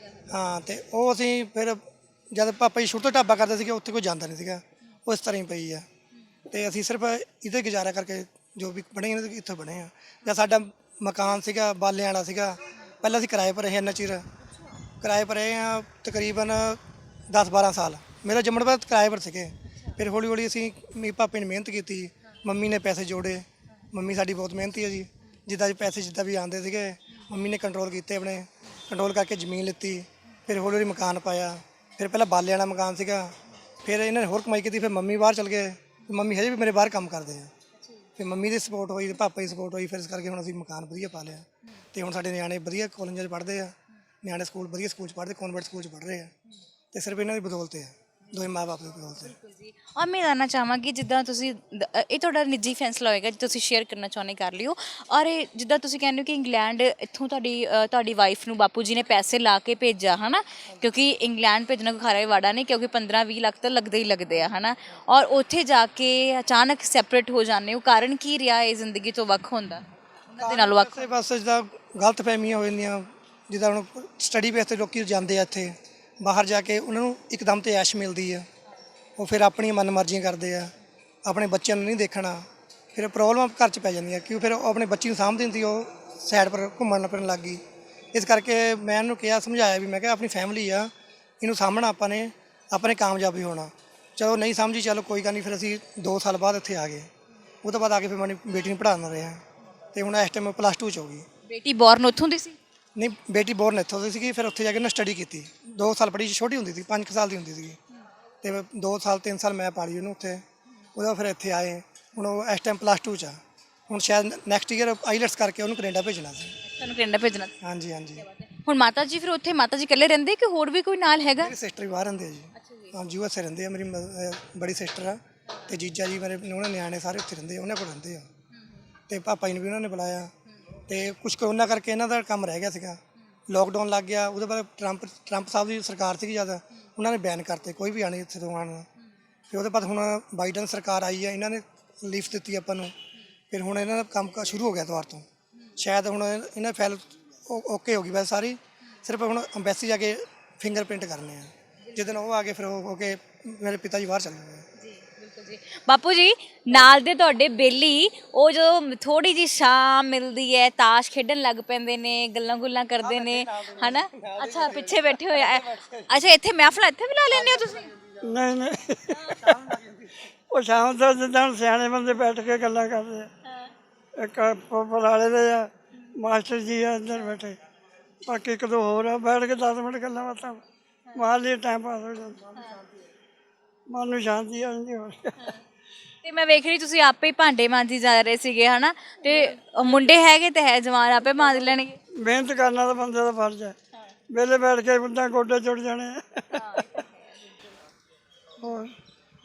ਹਾਂ, ਅਤੇ ਉਹ ਅਸੀਂ ਫਿਰ ਜਦ ਪਾਪਾ ਜੀ ਸ਼ੁਰੂ ਤੋਂ ਢਾਬਾ ਕਰਦੇ ਸੀਗੇ, ਉੱਥੇ ਕੋਈ ਜਾਂਦਾ ਨਹੀਂ ਸੀਗਾ, ਉਹ ਇਸ ਤਰ੍ਹਾਂ ਹੀ ਪਈ ਆ। ਅਤੇ ਅਸੀਂ ਸਿਰਫ ਇਹਦੇ ਗੁਜ਼ਾਰਾ ਕਰਕੇ ਜੋ ਵੀ ਬਣੇ ਇੱਥੇ ਬਣੇ ਆ। ਜਾਂ ਸਾਡਾ ਮਕਾਨ ਸੀਗਾ ਬਾਲਿਆਂ ਵਾਲਾ ਸੀਗਾ, ਪਹਿਲਾਂ ਅਸੀਂ ਕਿਰਾਏ ਪਰ ਰਹੇ, ਇੰਨਾ ਚਿਰ ਕਿਰਾਏ ਪਰ ਰਹੇ ਹਾਂ ਤਕਰੀਬਨ 10-12 ਸਾਲ। ਮੇਰਾ ਜੰਮਣ ਬਾਅਦ ਕਿਰਾਏ ਪਰ ਸੀਗੇ। ਫਿਰ ਹੌਲੀ ਹੌਲੀ ਅਸੀਂ, ਮੇਰੇ ਪਾਪੇ ਨੇ ਮਿਹਨਤ ਕੀਤੀ, ਮੰਮੀ ਨੇ ਪੈਸੇ ਜੋੜੇ। ਮੰਮੀ ਸਾਡੀ ਬਹੁਤ ਮਿਹਨਤੀ ਹੈ ਜੀ। ਜਿੱਦਾਂ ਪੈਸੇ ਜਿੱਦਾਂ ਵੀ ਆਉਂਦੇ ਸੀਗੇ ਮੰਮੀ ਨੇ ਕੰਟਰੋਲ ਕੀਤੇ, ਆਪਣੇ ਕੰਟਰੋਲ ਕਰਕੇ ਜ਼ਮੀਨ ਲਿੱਤੀ। ਫਿਰ ਹੌਲੀ ਹੌਲੀ ਮਕਾਨ ਪਾਇਆ। ਫਿਰ ਪਹਿਲਾਂ ਬਾਲੇ ਵਾਲਾ ਮਕਾਨ ਸੀਗਾ, ਫਿਰ ਇਹਨਾਂ ਨੇ ਹੋਰ ਕਮਾਈ ਕੀਤੀ। ਫਿਰ ਮੰਮੀ ਬਾਹਰ ਚਲ ਗਏ, ਮੰਮੀ ਹਜੇ ਵੀ ਮੇਰੇ ਬਾਹਰ ਕੰਮ ਕਰਦੇ ਆ। ਫਿਰ ਮੰਮੀ ਦੀ ਸਪੋਰਟ ਹੋਈ, ਪਾਪਾ ਦੀ ਸਪੋਰਟ ਹੋਈ, ਫਿਰ ਇਸ ਕਰਕੇ ਹੁਣ ਅਸੀਂ ਮਕਾਨ ਵਧੀਆ ਪਾ ਲਿਆ। ਅਤੇ ਹੁਣ ਸਾਡੇ ਨਿਆਣੇ ਵਧੀਆ ਕਾਲਜਾਂ 'ਚ ਪੜ੍ਹਦੇ ਆ, ਨਿਆਣੇ ਸਕੂਲ ਵਧੀਆ ਸਕੂਲ 'ਚ ਪੜ੍ਹਦੇ, ਕੌਨਵੈਂਟ ਸਕੂਲ 'ਚ ਪੜ੍ਹ ਰਹੇ ਆ। ਅਤੇ ਸਿਰਫ ਇਹਨਾਂ ਦੀ ਬਦੌਲਤ ਹੈ, ਦੋਵੇਂ ਮਾਂ ਬਾਪ ਦੀ ਬਦੌਲਤ ਹੈ। ਔਰ ਮੈਂ ਜਾਣਨਾ ਚਾਹਾਂਗੀ ਜਿੱਦਾਂ ਤੁਸੀਂ ਇਹ ਤੁਹਾਡਾ ਨਿੱਜੀ ਫੈਸਲਾ ਹੋਏਗਾ, ਜੇ ਤੁਸੀਂ ਸ਼ੇਅਰ ਕਰਨਾ ਚਾਹੁੰਦੇ ਕਰ ਲਿਓ। ਔਰ ਇਹ ਜਿੱਦਾਂ ਤੁਸੀਂ ਕਹਿੰਦੇ ਹੋ ਕਿ ਇੰਗਲੈਂਡ ਇੱਥੋਂ ਤੁਹਾਡੀ ਵਾਈਫ ਨੂੰ ਬਾਪੂ ਜੀ ਨੇ ਪੈਸੇ ਲਾ ਕੇ ਭੇਜਿਆ ਹੈ ਨਾ, ਕਿਉਂਕਿ ਇੰਗਲੈਂਡ ਭੇਜਣਾ ਕੋਈ ਖਾਰਾ ਵਾੜਾ ਨਹੀਂ, ਕਿਉਂਕਿ 15-20 ਲੱਖ ਤਾਂ ਲੱਗਦੇ ਹੀ ਲੱਗਦੇ ਆ ਹੈ ਨਾ। ਔਰ ਉੱਥੇ ਜਾ ਕੇ ਅਚਾਨਕ ਸੈਪਰੇਟ ਹੋ ਜਾਂਦੇ ਹੋ, ਕਾਰਨ ਕੀ ਰਿਹਾ ਇਹ ਜ਼ਿੰਦਗੀ ਤੋਂ ਵੱਖ ਹੋਣ ਦਾ? ਉਹਨਾਂ ਦੇ ਨਾਲ ਵੱਖ ਤੇ ਬਸ ਜਿੱਦਾਂ ਗਲਤ ਫਹਿਮੀਆਂ ਹੋ ਜਾਂਦੀਆਂ, ਜਿੱਦਾਂ ਹੁਣ ਸਟੱਡੀ ਬੇਸ ਤੇ ਲੋਕੀ ਜਾਂਦੇ ਆ ਇੱਥੇ ਬਾਹਰ ਜਾ ਕੇ, ਉਹਨਾਂ ਨੂੰ ਇੱਕਦਮ ਤੇ ਐਸ਼ ਮਿਲਦੀ ਆ, ਉਹ ਫਿਰ ਆਪਣੀਆਂ ਮਨਮਰਜ਼ੀਆਂ ਕਰਦੇ ਆ, ਆਪਣੇ ਬੱਚਿਆਂ ਨੂੰ ਨਹੀਂ ਦੇਖਣਾ, ਫਿਰ ਪ੍ਰੋਬਲਮਾਂ ਘਰ 'ਚ ਪੈ ਜਾਂਦੀਆਂ, ਕਿਉਂ ਫਿਰ ਉਹ ਆਪਣੇ ਬੱਚੀ ਨੂੰ ਸਾਂਭਦੀ ਹੁੰਦੀ, ਉਹ ਸਾਈਡ ਪਰ ਘੁੰਮਣ ਫਿਰਨ ਲੱਗ ਗਈ। ਇਸ ਕਰਕੇ ਮੈਂ ਇਹਨੂੰ ਕਿਹਾ, ਸਮਝਾਇਆ ਵੀ ਮੈਂ ਕਿਹਾ ਆਪਣੀ ਫੈਮਿਲੀ ਆ, ਇਹਨੂੰ ਸਾਂਭਣਾ ਆਪਾਂ ਨੇ, ਆਪਣੇ ਕਾਮਯਾਬ ਵੀ ਹੋਣਾ। ਚਲੋ ਨਹੀਂ ਸਮਝੀ, ਚਲੋ ਕੋਈ ਗੱਲ ਨਹੀਂ। ਫਿਰ ਅਸੀਂ 2 ਸਾਲ ਬਾਅਦ ਇੱਥੇ ਆ ਗਏ। ਉਹ ਤੋਂ ਬਾਅਦ ਆ ਕੇ ਫਿਰ ਮੈਂ ਆਪਣੀ ਬੇਟੀ ਨੂੰ ਪੜ੍ਹਾਉਣਾ ਰਿਹਾ, ਅਤੇ ਹੁਣ ਇਸ ਟਾਈਮ +2 'ਚ ਹੋ ਗਈ। ਬੇਟੀ ਬੋਰਨ ਉੱਥੋਂ ਦੀ ਸੀ? ਨਹੀਂ, ਬੇਟੀ ਬੋਰਨ ਇੱਥੋਂ ਦੀ ਸੀਗੀ, ਫਿਰ ਉੱਥੇ ਜਾ ਕੇ ਉਹਨੇ ਸਟੱਡੀ ਕੀਤੀ। 2 ਸਾਲ ਪੜ੍ਹੀ, ਛੋਟੀ ਹੁੰਦੀ ਸੀ, 5 ਸਾਲ ਦੀ ਹੁੰਦੀ ਸੀਗੀ, ਅਤੇ 2 ਸਾਲ 3 ਸਾਲ ਮੈਂ ਪਾਲੀ ਉਹਨੂੰ ਉੱਥੇ। ਉਹਦਾ ਫਿਰ ਇੱਥੇ ਆਏ, ਹੁਣ ਉਹ ਇਸ ਟਾਈਮ +2 'ਚ ਆ। ਹੁਣ ਸ਼ਾਇਦ ਨੈਕਸਟ ਈਅਰ ਆਈਲੈਟਸ ਕਰਕੇ ਉਹਨੂੰ ਕੈਨੇਡਾ ਭੇਜਣਾ ਸੀ। ਤੁਹਾਨੂੰ ਕੈਨੇਡਾ ਭੇਜਣਾ ਸੀ? ਹਾਂਜੀ ਹਾਂਜੀ। ਹੁਣ ਮਾਤਾ ਜੀ ਫਿਰ ਉੱਥੇ ਮਾਤਾ ਜੀ ਇਕੱਲੇ ਰਹਿੰਦੇ ਕਿ ਹੋਰ ਵੀ ਕੋਈ ਨਾਲ ਹੈਗਾ? ਮੇਰੀ ਸਿਸਟਰ ਵੀ ਬਾਹਰ ਰਹਿੰਦੇ ਆ ਜੀ। ਹਾਂ, USA ਰਹਿੰਦੇ ਆ। ਮੇਰੀ ਬੜੀ ਸਿਸਟਰ ਆ, ਅਤੇ ਜੀਜਾ ਜੀ ਮੇਰੇ ਉਹਨਾਂ ਨਿਆਣੇ ਸਾਰੇ ਉੱਥੇ ਰਹਿੰਦੇ ਆ, ਉਹਨਾਂ ਕੋਲ ਰਹਿੰਦੇ ਆ, ਅਤੇ ਪਾਪਾ ਜੀ ਨੂੰ ਵੀ ਉਹਨਾਂ ਨੇ ਬੁਲਾਇਆ। ਅਤੇ ਕੁਛ ਕਰੋਨਾ ਕਰਕੇ ਇਹਨਾਂ ਦਾ ਕੰਮ ਰਹਿ ਗਿਆ ਸੀਗਾ, ਲੋਕਡਾਊਨ ਲੱਗ ਗਿਆ। ਉਹਦੇ ਬਾਅਦ ਟਰੰਪ ਸਾਹਿਬ ਦੀ ਸਰਕਾਰ ਸੀਗੀ ਜਦ, ਉਹਨਾਂ ਨੇ ਬੈਨ ਕਰਤੇ, ਕੋਈ ਵੀ ਆਣੇ ਇੱਥੇ ਤੋਂ ਆਉਣਾ। ਫਿਰ ਉਹਦੇ ਬਾਅਦ ਹੁਣ ਬਾਈਡਨ ਸਰਕਾਰ ਆਈ ਹੈ, ਇਹਨਾਂ ਨੇ ਲੀਫ ਦਿੱਤੀ ਆਪਾਂ ਨੂੰ, ਫਿਰ ਹੁਣ ਇਹਨਾਂ ਦਾ ਕੰਮ ਸ਼ੁਰੂ ਹੋ ਗਿਆ ਦੁਬਾਰਾ ਤੋਂ। ਸ਼ਾਇਦ ਹੁਣ ਇਹਨਾਂ ਫਾਈਲ ਓਕੇ ਹੋ ਗਈ ਵੈਸੇ ਸਾਰੀ, ਸਿਰਫ ਹੁਣ ਅੰਬੈਸੀ ਜਾ ਕੇ ਫਿੰਗਰਪ੍ਰਿੰਟ ਕਰਨੇ ਆ। ਜਿੱਦਣ ਉਹ ਆ ਗਏ ਫਿਰ ਉਹ ਓਕੇ, ਮੇਰੇ ਪਿਤਾ ਜੀ ਬਾਹਰ ਚਲੇ ਗਏ। ਜੀ ਬਾਪੂ ਜੀ, ਨਾਲ ਦੇ ਤੁਹਾਡੇ ਬੇਲੀ, ਉਹ ਜਦੋਂ ਥੋੜੀ ਜੀ ਸ਼ਾਮ ਮਿਲਦੀ ਹੈ ਤਾਸ਼ ਖੇਡਣ ਲੱਗ ਪੈਂਦੇ ਨੇ, ਗੱਲਾਂ ਗੁੱਲਾਂ ਕਰਦੇ ਨੇ, ਹਨਾ? ਅੱਛਾ, ਪਿੱਛੇ ਬੈਠੇ ਹੋਏ ਆ। ਅੱਛਾ, ਇੱਥੇ ਮਹਿਫਲ ਇੱਥੇ ਵੀ ਲਾ ਲੈਂਦੇ ਹੋ ਤੁਸੀਂ? ਨਹੀਂ ਨਹੀਂ, ਉਹ ਸ਼ਾਮ ਤੋਂ ਜਿੱਦਾਂ ਸਿਆਣੇ ਬੰਦੇ ਬੈਠ ਕੇ ਗੱਲਾਂ ਕਰਦੇ ਆ। ਇੱਕ ਪਰਾਲੇ ਦੇ ਆ ਮਾਸਟਰ ਜੀ ਆ ਅੰਦਰ ਬੈਠੇ, ਬਾਕੀ 1-2 ਹੋਰ ਆ, ਬੈਠ ਕੇ 10 ਮਿੰਟ ਗੱਲਾਂ ਬਾਤਾਂ ਮਾਰ ਲਈ, ਟਾਈਮ ਪਾਸ ਹੋ ਜਾਂਦਾ, ਮਨ ਨੂੰ ਸ਼ਾਂਤੀ ਆ ਜਾਂਦੀ। ਹੋਰ ਤੇ ਮੈਂ ਵੇਖ ਰਹੀ ਤੁਸੀਂ ਆਪੇ ਹੀ ਭਾਂਡੇ ਮਾਂਜੀ ਜਾ ਰਹੇ ਸੀਗੇ, ਹਨਾ? ਤੇ ਮੁੰਡੇ ਹੈਗੇ ਤੇ ਹੈ ਜਵਾਨ, ਆਪੇ ਮਾਂਜ ਲੈਣਗੇ। ਮਿਹਨਤ ਕਰਨਾ ਤਾਂ ਬੰਦੇ ਦਾ ਫਰਜ਼ ਹੈ, ਵਿਹਲੇ ਬੈਠ ਕੇ ਬੰਦਾ ਗੋਡੇ ਜੁੜ ਜਾਣੇ ਆ। ਹੋਰ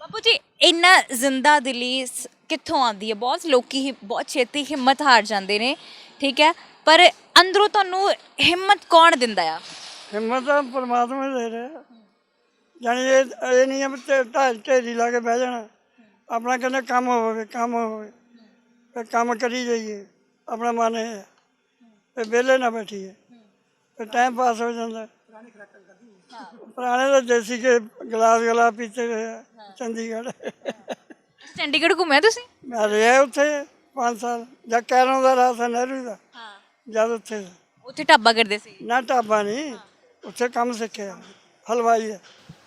ਬਾਪੂ ਜੀ, ਇੰਨਾ ਜ਼ਿੰਦਾ ਦਿਲੀ ਕਿੱਥੋਂ ਆਉਂਦੀ ਹੈ? ਬਹੁਤ ਲੋਕੀ ਬਹੁਤ ਛੇਤੀ ਹਿੰਮਤ ਹਾਰ ਜਾਂਦੇ ਨੇ, ਠੀਕ ਹੈ, ਪਰ ਅੰਦਰੋਂ ਤੁਹਾਨੂੰ ਹਿੰਮਤ ਕੌਣ ਦਿੰਦਾ ਆ? ਹਿੰਮਤ ਤਾਂ ਪਰਮਾਤਮਾ ਹੀ ਦੇ ਰਿਹਾ। ਜਾਣੀ ਇਹ ਨਹੀਂ ਆ ਵੀ ਢੇਰੀ ਲਾ ਕੇ ਬਹਿ ਜਾਣਾ, ਆਪਣਾ ਕਹਿੰਦੇ ਕੰਮ ਹੋਵੇ, ਕੰਮ ਹੋਵੇ, ਫਿਰ ਕੰਮ ਕਰੀ ਜਾਈਏ। ਆਪਣਾ ਮਨ ਇਹ ਹੈ ਫਿਰ ਵਿਹਲੇ ਨਾ ਬੈਠੀਏ, ਫਿਰ ਟਾਈਮ ਪਾਸ ਹੋ ਜਾਂਦਾ। ਪੁਰਾਣੇ ਤਾਂ ਦੇਸੀ ਕੇ ਗਲਾਸ ਪੀਤੇ ਹੋਏ ਆ ਚੰਡੀਗੜ੍ਹ। ਚੰਡੀਗੜ੍ਹ ਘੁੰਮਿਆ ਤੁਸੀਂ? ਮੈਂ ਰਿਹਾ ਉੱਥੇ 5 ਸਾਲ, ਜਾਂ ਕੈਰੋਂ ਦਾ ਰਾਸ ਨਹਿਰੂ ਦਾ, ਜਦ ਉੱਥੇ ਉੱਥੇ ਢਾਬਾ ਕਰਦੇ ਸੀ? ਨਾ ਢਾਬਾ ਨਹੀਂ, ਉੱਥੇ ਕੰਮ ਸਿੱਖਿਆ, ਹਲਵਾਈ ਹੈ।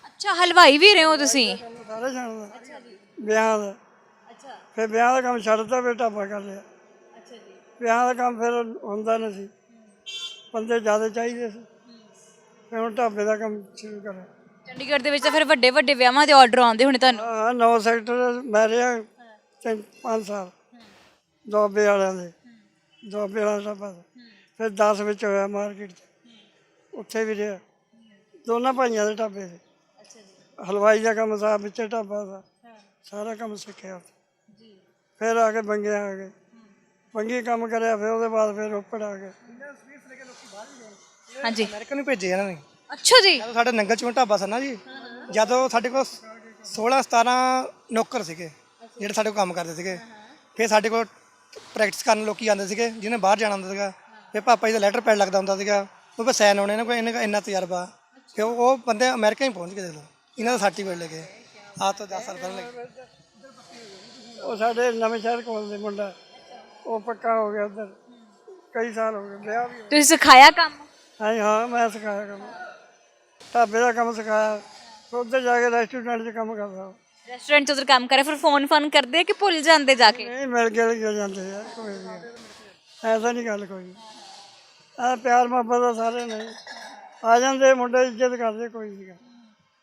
ਅੱਛਾ, ਹਲਵਾਈ ਵੀ ਰਹੇ ਹੋ ਤੁਸੀਂ? ਸਾਰੇ ਜਾਣਦਾ ਵਿਆਹ ਦਾ। ਫਿਰ ਵਿਆਹ ਦਾ ਕੰਮ ਛੱਡਤਾ, ਫਿਰ ਢਾਬਾ ਕਰ ਲਿਆ। ਵਿਆਹ ਦਾ ਕੰਮ ਫਿਰ ਹੁੰਦਾ ਨਹੀਂ ਸੀ, ਬੰਦੇ ਜ਼ਿਆਦਾ ਚਾਹੀਦੇ ਸੀ, ਫਿਰ ਹੁਣ ਢਾਬੇ ਦਾ ਕੰਮ ਸ਼ੁਰੂ ਕਰਿਆ। ਚੰਡੀਗੜ੍ਹ ਦੇ ਵਿੱਚ ਤਾਂ ਫਿਰ ਵੱਡੇ ਵੱਡੇ ਵਿਆਹਾਂ ਦੇ ਆਰਡਰ ਆਉਂਦੇ ਹੋਣੇ ਤੁਹਾਨੂੰ? ਹਾਂ, 9 ਸੈਕਟਰ ਮੈਂ ਰਿਹਾ 5 ਸਾਲ, ਦੁਆਬੇ ਵਾਲਿਆਂ ਦੇ, ਦੁਆਬੇ ਵਾਲਾ ਢਾਬਾ। ਫਿਰ 10 ਵਿੱਚ ਹੋਇਆ ਮਾਰਕੀਟ 'ਚ, ਉੱਥੇ ਵੀ ਰਿਹਾ, ਦੋਨਾਂ ਭਾਈਆਂ ਦੇ ਢਾਬੇ ਦੇ। ਹਲਵਾਈ ਦਾ ਕੰਮ ਸਾਹਿਬ ਵਿੱਚ, ਢਾਬਾ ਦਾ ਸਾਰਾ ਕੰਮ ਸਿੱਖਿਆ ਉੱਥੇ। ਫਿਰ ਆ ਕੇ ਬੰਗੇ ਆ ਗਏ, ਬੰਗੀ ਕੰਮ ਕਰਿਆ। ਫਿਰ ਉਹਦੇ ਬਾਅਦ ਫਿਰ ਰੋਪੜ ਆ ਗਏ। ਹਾਂਜੀ, ਅਮਰੀਕਾ ਨੂੰ ਭੇਜੇ ਇਹਨਾਂ ਨੇ। ਅੱਛਾ ਜੀ। ਜਦੋਂ ਸਾਡੇ ਨੰਗਲ ਚੋਂ ਢਾਬਾ ਸੀ ਨਾ ਜੀ, ਜਦੋਂ ਸਾਡੇ ਕੋਲ 16-17 ਨੌਕਰ ਸੀਗੇ ਜਿਹੜੇ ਸਾਡੇ ਕੋਲ ਕੰਮ ਕਰਦੇ ਸੀਗੇ। ਫਿਰ ਸਾਡੇ ਕੋਲ ਪ੍ਰੈਕਟਿਸ ਕਰਨ ਲੋਕੀ ਆਉਂਦੇ ਸੀਗੇ, ਜਿਹਨੇ ਬਾਹਰ ਜਾਣਾ ਹੁੰਦਾ ਸੀਗਾ। ਫਿਰ ਪਾਪਾ ਜੀ ਦਾ ਲੈਟਰ ਪੈਡ ਲੱਗਦਾ ਹੁੰਦਾ ਸੀਗਾ, ਉਹ ਫਿਰ ਸਾਈਨ ਆਉਣੇ, ਇਹਨਾਂ ਕੋਲ ਇੰਨਾ ਤਜਰਬਾ। ਫਿਰ ਉਹ ਬੰਦੇ ਅਮਰੀਕਾ ਹੀ ਪਹੁੰਚ ਗਏ, ਦੇਖੋ ਇਹਨਾਂ ਦਾ ਸਰਟੀਫਿਕੇਟ ਲੈ ਕੇ, ਆਹ ਤੋਂ 10 ਸਾਲ ਪਹਿਲਾਂ ਲੈ ਕੇ। ਉਹ ਸਾਡੇ ਨਵੇਂ ਸ਼ਹਿਰ ਕੋਲ ਦੇ ਮੁੰਡਾ, ਉਹ ਪੱਕਾ ਹੋ ਗਿਆ ਉੱਧਰ, ਕਈ ਸਾਲ ਹੋ ਗਏ, ਵਿਆਹ ਵੀ। ਤੁਸੀਂ ਸਿਖਾਇਆ ਕੰਮ? ਹਾਂ, ਮੈਂ ਸਿਖਾਇਆ ਕੰਮ, ਢਾਬੇ ਦਾ ਕੰਮ ਸਿਖਾਇਆ। ਫਿਰ ਉੱਧਰ ਜਾ ਕੇ ਰੈਸਟੋਰੈਂਟ 'ਚ ਕੰਮ ਕਰਦਾ। ਰੈਸਟੋਰੈਂਟ 'ਚ ਉਧਰ ਕੰਮ ਕਰਿਆ, ਫਿਰ ਫੋਨ ਕਰਦੇ ਕਿ ਭੁੱਲ ਜਾਂਦੇ ਜਾ ਕੇ? ਨਹੀਂ, ਮਿਲ ਕੇ ਜਾਂਦੇ ਯਾਰ, ਕੋਈ ਨਹੀਂ, ਐਸਾ ਨਹੀਂ ਗੱਲ ਕੋਈ। ਆ ਪਿਆਰ ਮੁਹੱਬਤ ਦਾ ਸਾਰੇ ਨਹੀਂ, ਆ ਜਾਂਦੇ ਮੁੰਡੇ, ਇੱਜ਼ਤ ਕਰਦੇ, ਕੋਈ ਨਹੀਂ।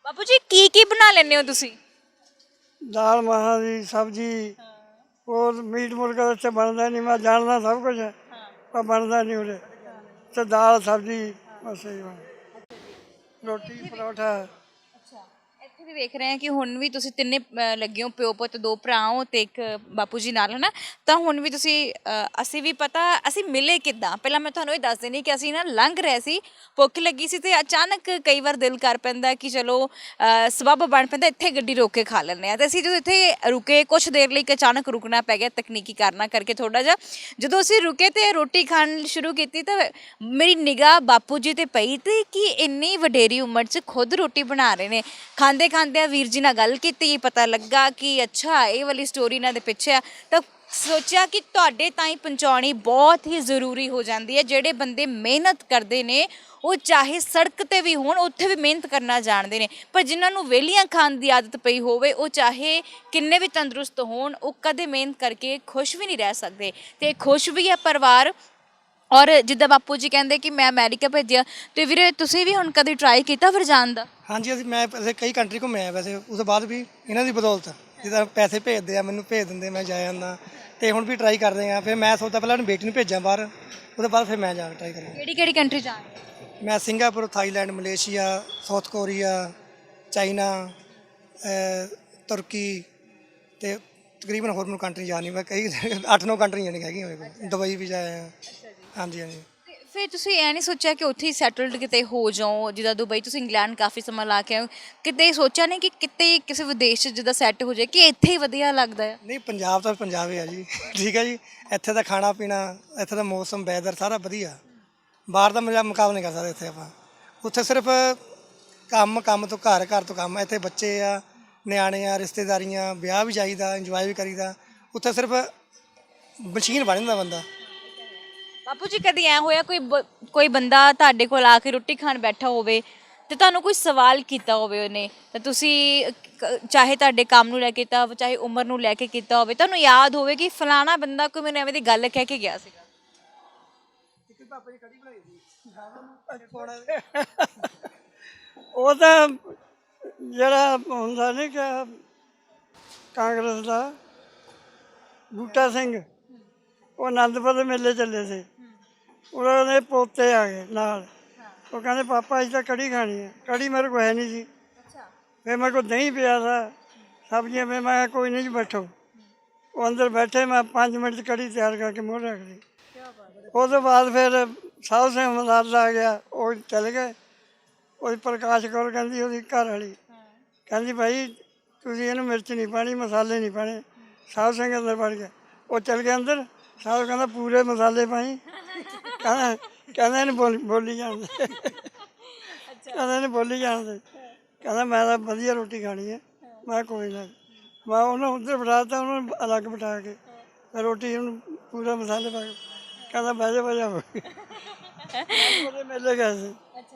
ਬਾਪੂ ਜੀ, ਕੀ ਕੀ ਬਣਾ ਲੈਂਦੇ ਹੋ ਤੁਸੀਂ? ਦਾਲ ਮਾਹਾਂ ਦੀ ਸਬਜ਼ੀ, ਹੋਰ ਮੀਟ ਮੁਰਗਾ ਇੱਥੇ ਬਣਦਾ ਨਹੀਂ। ਮੈਂ ਜਾਣਦਾ ਸਭ ਕੁਝ, ਪਰ ਬਣਦਾ ਨਹੀਂ ਉਰੇ। ਤੇ ਦਾਲ ਸਬਜ਼ੀ ਬਸ ਇਹੀ ਬਣ, ਰੋਟੀ ਪਰੌਂਠਾ। ਇੱਥੇ ਵੀ ਵੇਖ ਰਹੇ ਹਾਂ ਕਿ ਹੁਣ ਵੀ ਤੁਸੀਂ ਤਿੰਨੇ ਲੱਗੇ ਹੋ, ਪਿਓ ਪੁੱਤ, ਦੋ ਭਰਾ ਹੋ ਤੇ ਇੱਕ ਬਾਪੂ ਜੀ ਨਾਲ, ਹਨਾ। ਤਾਂ ਹੁਣ ਵੀ ਤੁਸੀਂ ਅਸੀਂ ਵੀ ਪਤਾ ਅਸੀਂ ਮਿਲੇ ਕਿੱਦਾਂ, ਪਹਿਲਾਂ ਮੈਂ ਤੁਹਾਨੂੰ ਇਹ ਦੱਸ ਦਿੰਦੀ ਕਿ ਅਸੀਂ ਨਾ ਲੰਘ ਰਹੇ ਸੀ, ਭੁੱਖ ਲੱਗੀ ਸੀ ਤੇ ਅਚਾਨਕ ਕਈ ਵਾਰ ਦਿਲ ਕਰ ਪੈਂਦਾ ਕਿ ਚਲੋ ਸਬੱਬ ਬਣ ਪੈਂਦਾ ਇੱਥੇ ਗੱਡੀ ਰੋਕ ਕੇ ਖਾ ਲੈਂਦੇ ਆ। ਤੇ ਅਸੀਂ ਜਦੋਂ ਇੱਥੇ ਰੁਕੇ ਕੁਛ ਦੇਰ ਲਈ, ਅਚਾਨਕ ਰੁਕਣਾ ਪੈ ਗਿਆ ਤਕਨੀਕੀ ਕਾਰਨਾਂ ਕਰਕੇ ਥੋੜਾ ਜਿਹਾ। ਜਦੋਂ ਅਸੀਂ ਰੁਕੇ ਤੇ ਰੋਟੀ ਖਾਣ ਸ਼ੁਰੂ ਕੀਤੀ ਤਾਂ ਮੇਰੀ ਨਿਗਾਹ ਬਾਪੂ ਜੀ ਤੇ ਪਈ ਤੇ ਕਿ ਇੰਨੀ ਵਡੇਰੀ ਉਮਰ 'ਚ ਖੁਦ ਰੋਟੀ ਬਣਾ ਰਹੇ ਨੇ। ਖਾਂਦੇ ਖਾਂਦੇ ਵੀਰ ਜੀ ਨਾਲ ਗੱਲ ਕੀਤੀ, ਪਤਾ ਲੱਗਾ ਕਿ ਅੱਛਾ ਇਹ ਵਾਲੀ ਸਟੋਰੀ ਇਹਨਾਂ ਦੇ ਪਿੱਛੇ ਆ। ਤਾਂ ਸੋਚਿਆ ਕਿ ਤੁਹਾਡੇ ਤਾਈਂ ਪਹੁੰਚਾਉਣੀ ਬਹੁਤ ਹੀ ਜ਼ਰੂਰੀ ਹੋ ਜਾਂਦੀ ਹੈ। ਜਿਹੜੇ ਬੰਦੇ ਮਿਹਨਤ ਕਰਦੇ ਨੇ ਉਹ ਚਾਹੇ ਸੜਕ ਤੇ ਵੀ ਹੋਣ, ਉੱਥੇ ਵੀ ਮਿਹਨਤ ਕਰਨਾ ਜਾਣਦੇ ਨੇ, ਪਰ ਜਿਨ੍ਹਾਂ ਨੂੰ ਵਿਹਲੀਆਂ ਖਾਣ ਦੀ ਆਦਤ ਪਈ ਹੋਵੇ ਉਹ ਚਾਹੇ ਕਿੰਨੇ ਵੀ ਤੰਦਰੁਸਤ ਹੋਣ, ਉਹ ਕਦੇ ਮਿਹਨਤ ਕਰਕੇ ਖੁਸ਼ ਵੀ ਨਹੀਂ ਰਹਿ ਸਕਦੇ। ਤੇ ਖੁਸ਼ ਵੀ ਹੈ ਪਰਿਵਾਰ। ਔਰ ਜਿੱਦਾਂ ਬਾਪੂ ਜੀ ਕਹਿੰਦੇ ਕਿ ਮੈਂ ਅਮਰੀਕਾ ਭੇਜਿਆ, ਤੇ ਵੀਰੇ ਤੁਸੀਂ ਵੀ ਹੁਣ ਕਦੇ ਟਰਾਈ ਕੀਤਾ ਫਿਰ ਜਾਣ ਦਾ? ਹਾਂਜੀ, ਮੈਂ ਵੈਸੇ ਕਈ ਕੰਟਰੀ ਘੁੰਮੇ ਆ ਵੈਸੇ, ਉਸ ਤੋਂ ਬਾਅਦ ਵੀ ਇਹਨਾਂ ਦੀ ਬਦੌਲਤ ਜਿੱਦਾਂ ਪੈਸੇ ਭੇਜਦੇ ਆ ਮੈਨੂੰ, ਭੇਜ ਦਿੰਦੇ, ਮੈਂ ਜਾ ਜਾਂਦਾ। ਤੇ ਹੁਣ ਵੀ ਟਰਾਈ ਕਰਦੇ ਆ। ਫਿਰ ਮੈਂ ਸੋਚਦਾ ਪਹਿਲਾਂ ਆਪਣੀ ਬੇਟੀ ਨੂੰ ਭੇਜਾਂ ਬਾਹਰ, ਉਹਦੇ ਬਾਅਦ ਫਿਰ ਮੈਂ ਜਾ ਕੇ ਟਰਾਈ ਕਰਾਂ। ਕਿਹੜੀ ਕਿਹੜੀ ਕੰਟਰੀ ਜਾਣ? ਮੈਂ Singapore, Thailand, Malaysia, south Korea, China, ਤੁਰਕੀ ਤੇ ਤਕਰੀਬਨ ਹੋਰ ਮੈਨੂੰ ਕੰਟਰੀ ਜਾਣੀ, ਮੈਂ ਕਈ 8-9 ਕੰਟਰੀ ਜਾਣੀ ਹੈਗੀਆਂ ਮੇਰੇ ਕੋਲ। ਦੁਬਈ ਵੀ ਜਾਇਆ। ਹਾਂਜੀ ਹਾਂਜੀ। ਤੇ ਫਿਰ ਤੁਸੀਂ ਇਹ ਨਹੀਂ ਸੋਚਿਆ ਕਿ ਉੱਥੇ ਹੀ ਸੈਟਲਡ ਕਿਤੇ ਹੋ ਜਾਓ? ਜਿੱਦਾਂ ਦੁਬਈ, ਤੁਸੀਂ ਇੰਗਲੈਂਡ ਕਾਫੀ ਸਮਾਂ ਲਾ ਕੇ ਆਏ ਹੋ, ਕਿਤੇ ਸੋਚਿਆ ਨਹੀਂ ਕਿ ਕਿਤੇ ਕਿਸੇ ਵਿਦੇਸ਼ 'ਚ ਜਿੱਦਾਂ ਸੈੱਟ ਹੋ ਜਾਏ, ਕਿ ਇੱਥੇ ਹੀ ਵਧੀਆ ਲੱਗਦਾ ਹੈ? ਨਹੀਂ, ਪੰਜਾਬ ਤਾਂ ਪੰਜਾਬ ਹੀ ਆ ਜੀ। ਠੀਕ ਹੈ ਜੀ, ਇੱਥੇ ਦਾ ਖਾਣਾ ਪੀਣਾ, ਇੱਥੇ ਦਾ ਮੌਸਮ, ਵੈਦਰ ਸਾਰਾ ਵਧੀਆ। ਬਾਹਰ ਦਾ ਮੁਕਾਬਲਾ ਨਹੀਂ ਕਰ ਸਕਦੇ ਇੱਥੇ ਆਪਾਂ। ਉੱਥੇ ਸਿਰਫ ਕੰਮ, ਕੰਮ ਤੋਂ ਘਰ, ਘਰ ਤੋਂ ਕੰਮ। ਇੱਥੇ ਬੱਚੇ ਆ, ਨਿਆਣੇ ਆ, ਰਿਸ਼ਤੇਦਾਰੀਆਂ, ਵਿਆਹ ਵੀ ਜਾਈਦਾ, ਇੰਜੋਏ ਵੀ ਕਰੀਦਾ। ਉੱਥੇ ਸਿਰਫ ਮਸ਼ੀਨ ਬਣ ਜਾਂਦਾ ਬੰਦਾ। ਬਾਪੂ ਜੀ ਕਦੀ ਐ ਹੋਇਆ ਕੋਈ ਬੰਦਾ ਤੁਹਾਡੇ ਕੋਲ ਆ ਕੇ ਰੋਟੀ ਖਾਣ ਬੈਠਾ ਹੋਵੇ ਤੇ ਤੁਹਾਨੂੰ ਕੋਈ ਸਵਾਲ ਕੀਤਾ ਹੋਵੇ ਉਹਨੇ, ਤਾਂ ਤੁਸੀਂ ਚਾਹੇ ਤੁਹਾਡੇ ਕੰਮ ਨੂੰ ਲੈ ਕੇ ਕੀਤਾ ਹੋਵੇ, ਚਾਹੇ ਉਮਰ ਨੂੰ ਲੈ ਕੇ ਕੀਤਾ ਹੋਵੇ, ਤੁਹਾਨੂੰ ਯਾਦ ਹੋਵੇ ਕਿ ਫਲਾਣਾ ਬੰਦਾ ਕੋਈ ਮੈਨੂੰ ਐਵੇਂ ਦੀ ਗੱਲ ਕਹਿ ਕੇ ਗਿਆ ਸੀਗਾ? ਉਹ ਤਾਂ ਜਿਹੜਾ ਹੁੰਦਾ ਨਹੀਂ ਕਿ ਕਾਂਗਰਸ ਦਾ ਬੂਟਾ ਸਿੰਘ, ਉਹ ਆਨੰਦਪੁਰ ਦੇ ਮੇਲੇ ਚੱਲੇ ਸੀ। ਉਹਨਾਂ ਦੇ ਪੋਤੇ ਆ ਗਏ ਨਾਲ, ਉਹ ਕਹਿੰਦੇ ਪਾਪਾ ਅਸੀਂ ਤਾਂ ਕੜੀ ਖਾਣੀ ਹੈ। ਕੜੀ ਮੇਰੇ ਕੋਲ ਹੈ ਨਹੀਂ ਸੀ। ਫਿਰ ਮੇਰੇ ਕੋਲ ਦਹੀਂ ਪਿਆ था, ਸਬਜ਼ੀਆਂ। ਫਿਰ ਮੈਂ ਕੋਈ ਨਹੀਂ ਜੀ ਬੈਠੋ। ਉਹ ਅੰਦਰ ਬੈਠੇ, ਮੈਂ 5 ਮਿੰਟ 'ਚ ਕੜੀ ਤਿਆਰ ਕਰਕੇ ਮੂਹਰੇ ਰੱਖ ਲਈ। ਉਹ ਤੋਂ ਬਾਅਦ ਫਿਰ ਸਾਧ ਸਿੰਘ ਮਸਾਲ ਆ ਗਿਆ, ਉਹ ਚਲੇ ਗਏ। ਉਹ ਪ੍ਰਕਾਸ਼ ਕੌਰ ਕਹਿੰਦੀ, ਉਹਦੀ ਘਰ ਵਾਲੀ ਕਹਿੰਦੀ ਭਾਈ ਤੁਸੀਂ ਇਹਨੂੰ ਮਿਰਚ ਨਹੀਂ ਪਾਣੀ, ਮਸਾਲੇ ਨਹੀਂ ਪਾਣੇ। ਸਾਧ ਸਿੰਘ ਅੰਦਰ ਵੜ ਗਿਆ, ਉਹ ਚਲ ਗਿਆ ਅੰਦਰ। ਸਾਧ ਕਹਿੰਦਾ ਪੂਰੇ ਮਸਾਲੇ ਪਾਈ। ਕਹਿੰਦਾ ਇਹਨੂੰ ਬੋਲੀ ਜਾਣ ਦੇ। ਕਹਿੰਦਾ ਇਹਨੂੰ ਬੋਲੀ ਜਾਣ ਦੇ। ਕਹਿੰਦਾ ਮੈਂ ਤਾਂ ਵਧੀਆ ਰੋਟੀ ਖਾਣੀ ਹੈ। ਮੈਂ ਕੋਈ ਨਾ, ਮੈਂ ਉਹਨੂੰ ਉੱਧਰ ਬਿਠਾ ਦਿੱਤਾ, ਉਹਨੂੰ ਅਲੱਗ ਬਿਠਾ ਕੇ ਮੈਂ ਰੋਟੀ ਉਹਨੂੰ ਪੂਰਾ ਮਸਾਲੇ ਪਾ ਕੇ। ਕਹਿੰਦਾ ਬਹਿ ਜਾ ਉਹਦੇ ਮੇਲੇ ਗਏ ਸੀ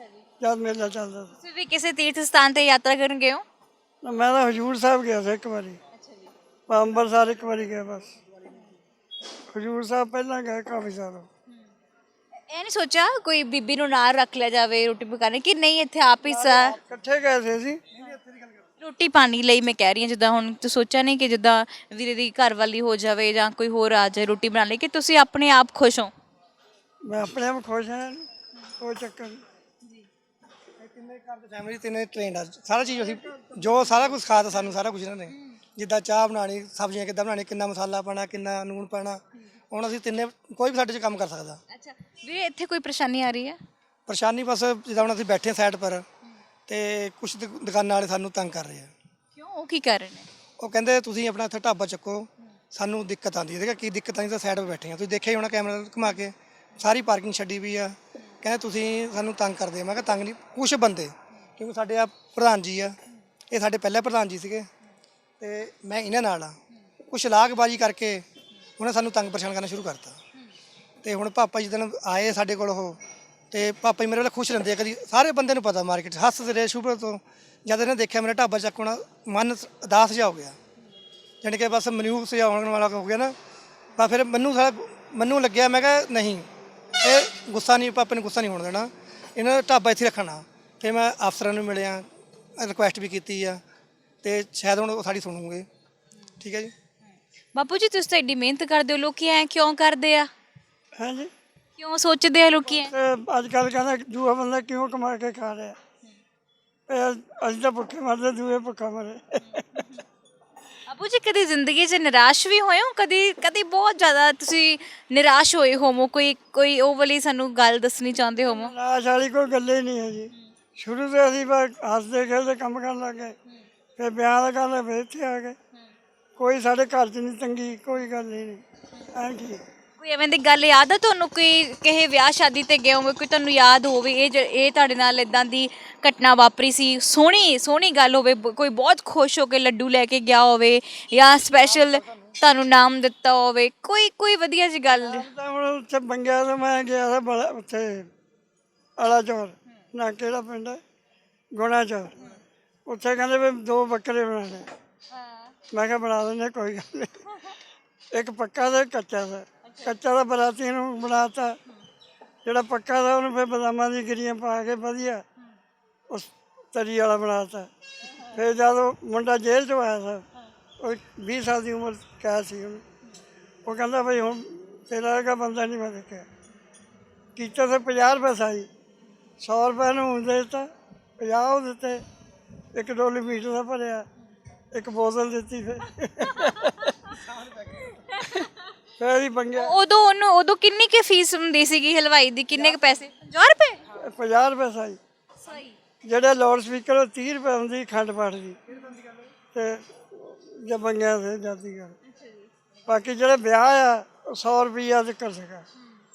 ਜਦ ਮੇਲਾ ਚੱਲਦਾ ਸੀ। ਤੁਸੀਂ ਵੀ ਕਿਸੇ ਤੀਰਥ ਸਥਾਨ ਤੇ ਯਾਤਰਾ ਕਰਨ ਗਏ ਹੋ? ਮੈਂ ਤਾਂ ਹਜ਼ੂਰ ਸਾਹਿਬ ਗਿਆ ਸੀ ਇੱਕ ਵਾਰੀ। ਮੈਂ ਅੰਮ੍ਰਿਤਸਰ ਇੱਕ ਵਾਰੀ ਗਿਆ ਬਸ। ਹਜ਼ੂਰ ਸਾਹਿਬ ਪਹਿਲਾਂ ਗਿਆ ਕਾਫੀ ਸਾਲ। ਇਹ ਨਹੀਂ ਸੋਚਿਆ ਕੋਈ ਬੀਬੀ ਨੂੰ ਨਾਲ ਰੱਖ ਲਿਆ ਜਾਵੇ ਰੋਟੀ ਪਕਾਣੇ, ਕਿ ਨਹੀਂ ਇੱਥੇ ਆਪ ਹੀ ਸਾ ਇਕੱਠੇ ਗਏ ਸੀ ਅਸੀਂ। ਰੋਟੀ ਪਾਣੀ ਲਈ ਮੈਂ ਕਹਿ ਰਹੀ ਹਾਂ, ਜਿੱਦਾਂ ਹੁਣ ਤੂੰ ਸੋਚਿਆ ਨਹੀਂ ਕਿ ਜਿੱਦਾਂ ਵੀਰੇ ਦੀ ਘਰ ਵਾਲੀ ਹੋ ਜਾਵੇ ਜਾਂ ਕੋਈ ਹੋਰ ਆ ਜਾਏ ਰੋਟੀ ਬਣਾ ਲਈ, ਕਿ ਤੁਸੀਂ ਆਪਣੇ ਆਪ ਖੁਸ਼ ਹੋ? ਮੈਂ ਆਪਣੇ ਆਪ ਖੁਸ਼ ਹਾਂ, ਕੋਈ ਚੱਕਰ ਨਹੀਂ। ਤਿੰਨੇ ਘਰ ਦੇ ਫੈਮਿਲੀ, ਤਿੰਨੇ ਟ੍ਰੇਨਡ ਆ। ਸਾਰਾ ਚੀਜ਼ ਅਸੀਂ ਜੋ ਸਾਰਾ ਕੁਝ ਸਿਖਾਤਾ ਸਾਨੂੰ, ਸਾਰਾ ਕੁਝ ਇਹਨਾਂ ਨੇ। ਜਿੱਦਾਂ ਚਾਹ ਬਣਾਉਣੀ, ਸਬਜ਼ੀਆਂ ਕਿੱਦਾਂ ਬਣਾਉਣੀ, ਕਿੰਨਾ ਮਸਾਲਾ ਪਾਉਣਾ, ਕਿੰਨਾ ਨੂਣ ਪਾਉਣਾ। ਹੁਣ ਅਸੀਂ ਤਿੰਨੇ, ਕੋਈ ਵੀ ਸਾਡੇ 'ਚ ਕੰਮ ਕਰ ਸਕਦਾ। ਅੱਛਾ ਵੀਰੇ, ਇੱਥੇ ਕੋਈ ਪਰੇਸ਼ਾਨੀ ਆ ਰਹੀ ਹੈ? ਪਰੇਸ਼ਾਨੀ ਬਸ ਜਿੱਦਾਂ ਹੁਣ ਅਸੀਂ ਬੈਠੇ ਸਾਈਡ ਪਰ, ਤੇ ਕੁਝ ਦੁਕਾਨਾਂ ਵਾਲੇ ਸਾਨੂੰ ਤੰਗ ਕਰ ਰਹੇ ਆ। ਕਿਉਂ, ਉਹ ਕੀ ਕਰ ਰਹੇ ਨੇ? ਉਹ ਕਹਿੰਦੇ ਤੁਸੀਂ ਆਪਣਾ ਇੱਥੇ ਢਾਬਾ ਚੱਕੋ, ਸਾਨੂੰ ਦਿੱਕਤ ਆਉਂਦੀ ਹੈ। ਦੇਖਿਆ ਕੀ ਦਿੱਕਤ ਆਉਂਦੀ, ਤਾਂ ਸਾਈਡ 'ਤੇ ਬੈਠੇ ਆ, ਤੁਸੀਂ ਦੇਖਿਆ ਹੀ ਹੋਣਾ ਕੈਮਰਾ ਘੁਮਾ ਕੇ, ਸਾਰੀ ਪਾਰਕਿੰਗ ਛੱਡੀ ਵੀ ਆ। ਕਹਿੰਦੇ ਤੁਸੀਂ ਸਾਨੂੰ ਤੰਗ ਕਰਦੇ। ਮੈਂ ਕਿਹਾ ਤੰਗ ਨਹੀਂ, ਕੁਛ ਬੰਦੇ, ਕਿਉਂਕਿ ਸਾਡੇ ਆ ਪ੍ਰਧਾਨ ਜੀ ਆ, ਇਹ ਸਾਡੇ ਪਹਿਲੇ ਪ੍ਰਧਾਨ ਜੀ ਸੀਗੇ, ਤੇ ਮੈਂ ਇਹਨਾਂ ਨਾਲ ਆ। ਕੁਛ ਲਾਗਬਾਜ਼ੀ ਕਰਕੇ ਉਹਨੇ ਸਾਨੂੰ ਤੰਗ ਪਰੇਸ਼ਾਨ ਕਰਨਾ ਸ਼ੁਰੂ ਕਰਤਾ। ਤੇ ਹੁਣ ਪਾਪਾ ਜੀ ਦਿਨ ਆਏ ਸਾਡੇ ਕੋਲ ਉਹ, ਤੇ ਪਾਪਾ ਜੀ ਮੇਰੇ ਵੱਲ ਖੁਸ਼ ਰਹਿੰਦੇ ਆ। ਕਦੀ ਸਾਰੇ ਬੰਦੇ ਨੂੰ ਪਤਾ, ਮਾਰਕੀਟ ਹੱਸਦੇ ਰਹੇ ਸ਼ੁਰੂ ਤੋਂ। ਜਦ ਇਹਨੇ ਦੇਖਿਆ ਮੇਰਾ ਢਾਬਾ ਚੱਕਣਾ, ਮਨ ਉਦਾਸ ਜਿਹਾ ਹੋ ਗਿਆ, ਜਾਣੀ ਕਿ ਬਸ ਮਨਿਊ ਸਜਾਉਣ ਵਾਲਾ ਹੋ ਗਿਆ ਨਾ। ਤਾਂ ਫਿਰ ਮੈਨੂੰ ਲੱਗਿਆ, ਮੈਂ ਕਿਹਾ ਨਹੀਂ, ਇਹ ਗੁੱਸਾ ਨਹੀਂ, ਪਾਪਾ ਨੇ ਗੁੱਸਾ ਨਹੀਂ ਹੋਣ ਦੇਣਾ, ਇਹਨਾਂ ਦਾ ਢਾਬਾ ਇੱਥੇ ਰੱਖਣਾ। ਫਿਰ ਮੈਂ ਅਫਸਰਾਂ ਨੂੰ ਮਿਲਿਆ, ਰਿਕੁਐਸਟ ਵੀ ਕੀਤੀ ਆ, ਤੇ ਸ਼ਾਇਦ ਹੁਣ ਉਹ ਸਾਡੀ ਸੁਣੂਗੇ। ਠੀਕ ਹੈ ਜੀ। ਬਾਪੂ ਜੀ ਤੁਸੀਂ ਤਾਂ ਐਡੀ ਮਿਹਨਤ ਕਰਦੇ ਹੋ, ਲੋਕੀ ਐ ਕਿਉਂ ਕਰਦੇ ਆ? ਹਾਂਜੀ, ਕਿਉਂ ਸੋਚਦੇ ਆ ਲੋਕੀ ਐ? ਤੇ ਅੱਜ ਕੱਲ੍ਹ ਕਹਿੰਦਾ ਦੂਆ ਬੰਦਾ ਕਿਉਂ ਕਮਾ ਕੇ ਖਾ ਰਿਹਾ। ਅਸੀਂ ਤਾਂ ਭੁੱਖੇ ਮਰਦੇ, ਦੂਏ ਭੁੱਖਾ ਮਰੇ। ਬਾਪੂ ਜੀ ਕਦੀ ਜ਼ਿੰਦਗੀ 'ਚ ਨਿਰਾਸ਼ ਵੀ ਹੋਏ ਹੋ? ਕਦੀ ਕਦੀ ਬਹੁਤ ਜ਼ਿਆਦਾ ਤੁਸੀਂ ਨਿਰਾਸ਼ ਹੋਏ ਹੋਵੋ, ਕੋਈ ਕੋਈ ਉਹ ਵਾਲੀ ਸਾਨੂੰ ਗੱਲ ਦੱਸਣੀ ਚਾਹੁੰਦੇ ਹੋਵੋ? ਨਿਰਾਸ਼ ਵਾਲੀ ਕੋਈ ਗੱਲ ਹੀ ਨਹੀਂ ਹੈ ਜੀ। ਸ਼ੁਰੂ ਤੋਂ ਅਸੀਂ ਬਸ ਹੱਸਦੇ ਖੇਡਦੇ ਕੰਮ ਕਰਨ ਲੱਗ ਗਏ, ਫਿਰ ਵਿਆਹ ਦਾ ਗੱਲ ਫਿਰ ਇੱਥੇ ਆ ਗਏ। ਕੋਈ ਸਾਡੇ ਘਰ 'ਚ ਨਹੀਂ ਤੰਗੀ, ਕੋਈ ਗੱਲ ਹੀ ਨਹੀਂ। ਐਂ ਕੀ ਕੋਈ ਐਵੇਂ ਦੀ ਗੱਲ ਯਾਦ ਆ ਤੁਹਾਨੂੰ, ਕੋਈ ਕਿਸੇ ਵਿਆਹ ਸ਼ਾਦੀ ਤੇ ਗਏ ਹੋਵੇ, ਕੋਈ ਤੁਹਾਨੂੰ ਯਾਦ ਹੋਵੇ ਇਹ ਤੁਹਾਡੇ ਨਾਲ ਇਦਾਂ ਦੀ ਘਟਨਾ ਵਾਪਰੀ ਸੀ, ਸੋਹਣੀ ਸੋਹਣੀ ਗੱਲ ਹੋਵੇ, ਕੋਈ ਬਹੁਤ ਖੁਸ਼ ਹੋ ਕੇ ਲੱਡੂ ਲੈ ਕੇ ਗਿਆ ਹੋਵੇ ਜਾਂ ਸਪੈਸ਼ਲ ਤੁਹਾਨੂੰ ਨਾਮ ਦਿੱਤਾ ਹੋਵੇ, ਕੋਈ ਕੋਈ ਵਧੀਆ ਜੀ ਗੱਲ? ਤਾਂ ਹੁਣ ਉੱਥੇ ਬੰਗਿਆ ਤਾਂ ਮੈਂ ਗਿਆ ਸੀ ਬੜਾ, ਉੱਥੇ ਆਲਾ ਚੌਰ ਨਾ ਕਿਹੜਾ ਪਿੰਡ ਹੈ, ਗੁਣਾ ਚੌਰ। ਉੱਥੇ ਕਹਿੰਦੇ ਵੀ 2 ਬੱਕਰੇ ਬਣਾਉਣੇ। ਮੈਂ ਕਿਹਾ ਬਣਾ ਦਿੰਦੇ, ਕੋਈ ਗੱਲ ਨਹੀਂ। ਇੱਕ ਪੱਕਾ ਦਾ, ਇੱਕ ਕੱਚਾ ਦਾ। ਕੱਚਾ ਦਾ ਬਰਾਤੀ ਨੂੰ ਬਣਾਤਾ, ਜਿਹੜਾ ਪੱਕਾ ਦਾ ਉਹਨੂੰ ਫਿਰ ਬਦਾਮਾਂ ਦੀ ਗਿਰੀਆਂ ਪਾ ਕੇ ਵਧੀਆ ਉਸ ਤਰੀ ਵਾਲਾ ਬਣਾਤਾ। ਫਿਰ ਜਦੋਂ ਮੁੰਡਾ ਜੇਲ੍ਹ 'ਚੋਂ ਆਇਆ ਸੀ, ਉਹ 20 ਸਾਲ ਦੀ ਉਮਰ ਕੈਦ ਸੀ ਉਹਨੂੰ, ਉਹ ਕਹਿੰਦਾ ਬਈ ਹੁਣ ਤੇਰਾ ਵਰਗਾ ਬੰਦਾ ਨਹੀਂ ਮੈਂ ਦੇਖਿਆ। ਕੀਤਾ ਤਾਂ 50 ਰੁਪਏ ਸਾਈ, 100 ਰੁਪਏ ਨੂੰ ਦੇ ਦਿੱਤਾ, 50 ਉਹ ਦਿੱਤੇ, ਇੱਕ ਡੋਲੀ ਮੀਟ ਦਾ ਭਰਿਆ, ਇੱਕ ਬੋਤਲ ਦਿੱਤੀ। ਫਿਰ ਹੀ ਬੰਗਿਆ। ਉਦੋਂ ਕਿੰਨੀ ਕੁ ਫੀਸ ਹੁੰਦੀ ਸੀਗੀ ਹਲਵਾਈ ਦੀ, ਕਿੰਨੇ ਕੁ ਪੈਸੇ? 50 ਰੁਪਏ? 50 ਰੁਪਏ ਸਾਈ। ਜਿਹੜੇ ਲਾਊਡ ਸਪੀਕਰ ਉਹ 30 ਰੁਪਏ ਹੁੰਦੀ ਖੰਡ ਪਾਠ ਦੀ, ਤੇ ਜੇ ਬੰਗਿਆ ਤੇ ਜਾਂਦੀ ਗੱਲ। ਬਾਕੀ ਜਿਹੜੇ ਵਿਆਹ ਆ ਉਹ 100 ਰੁਪਈਆ ਤੇ ਕਰ ਸਕਾ,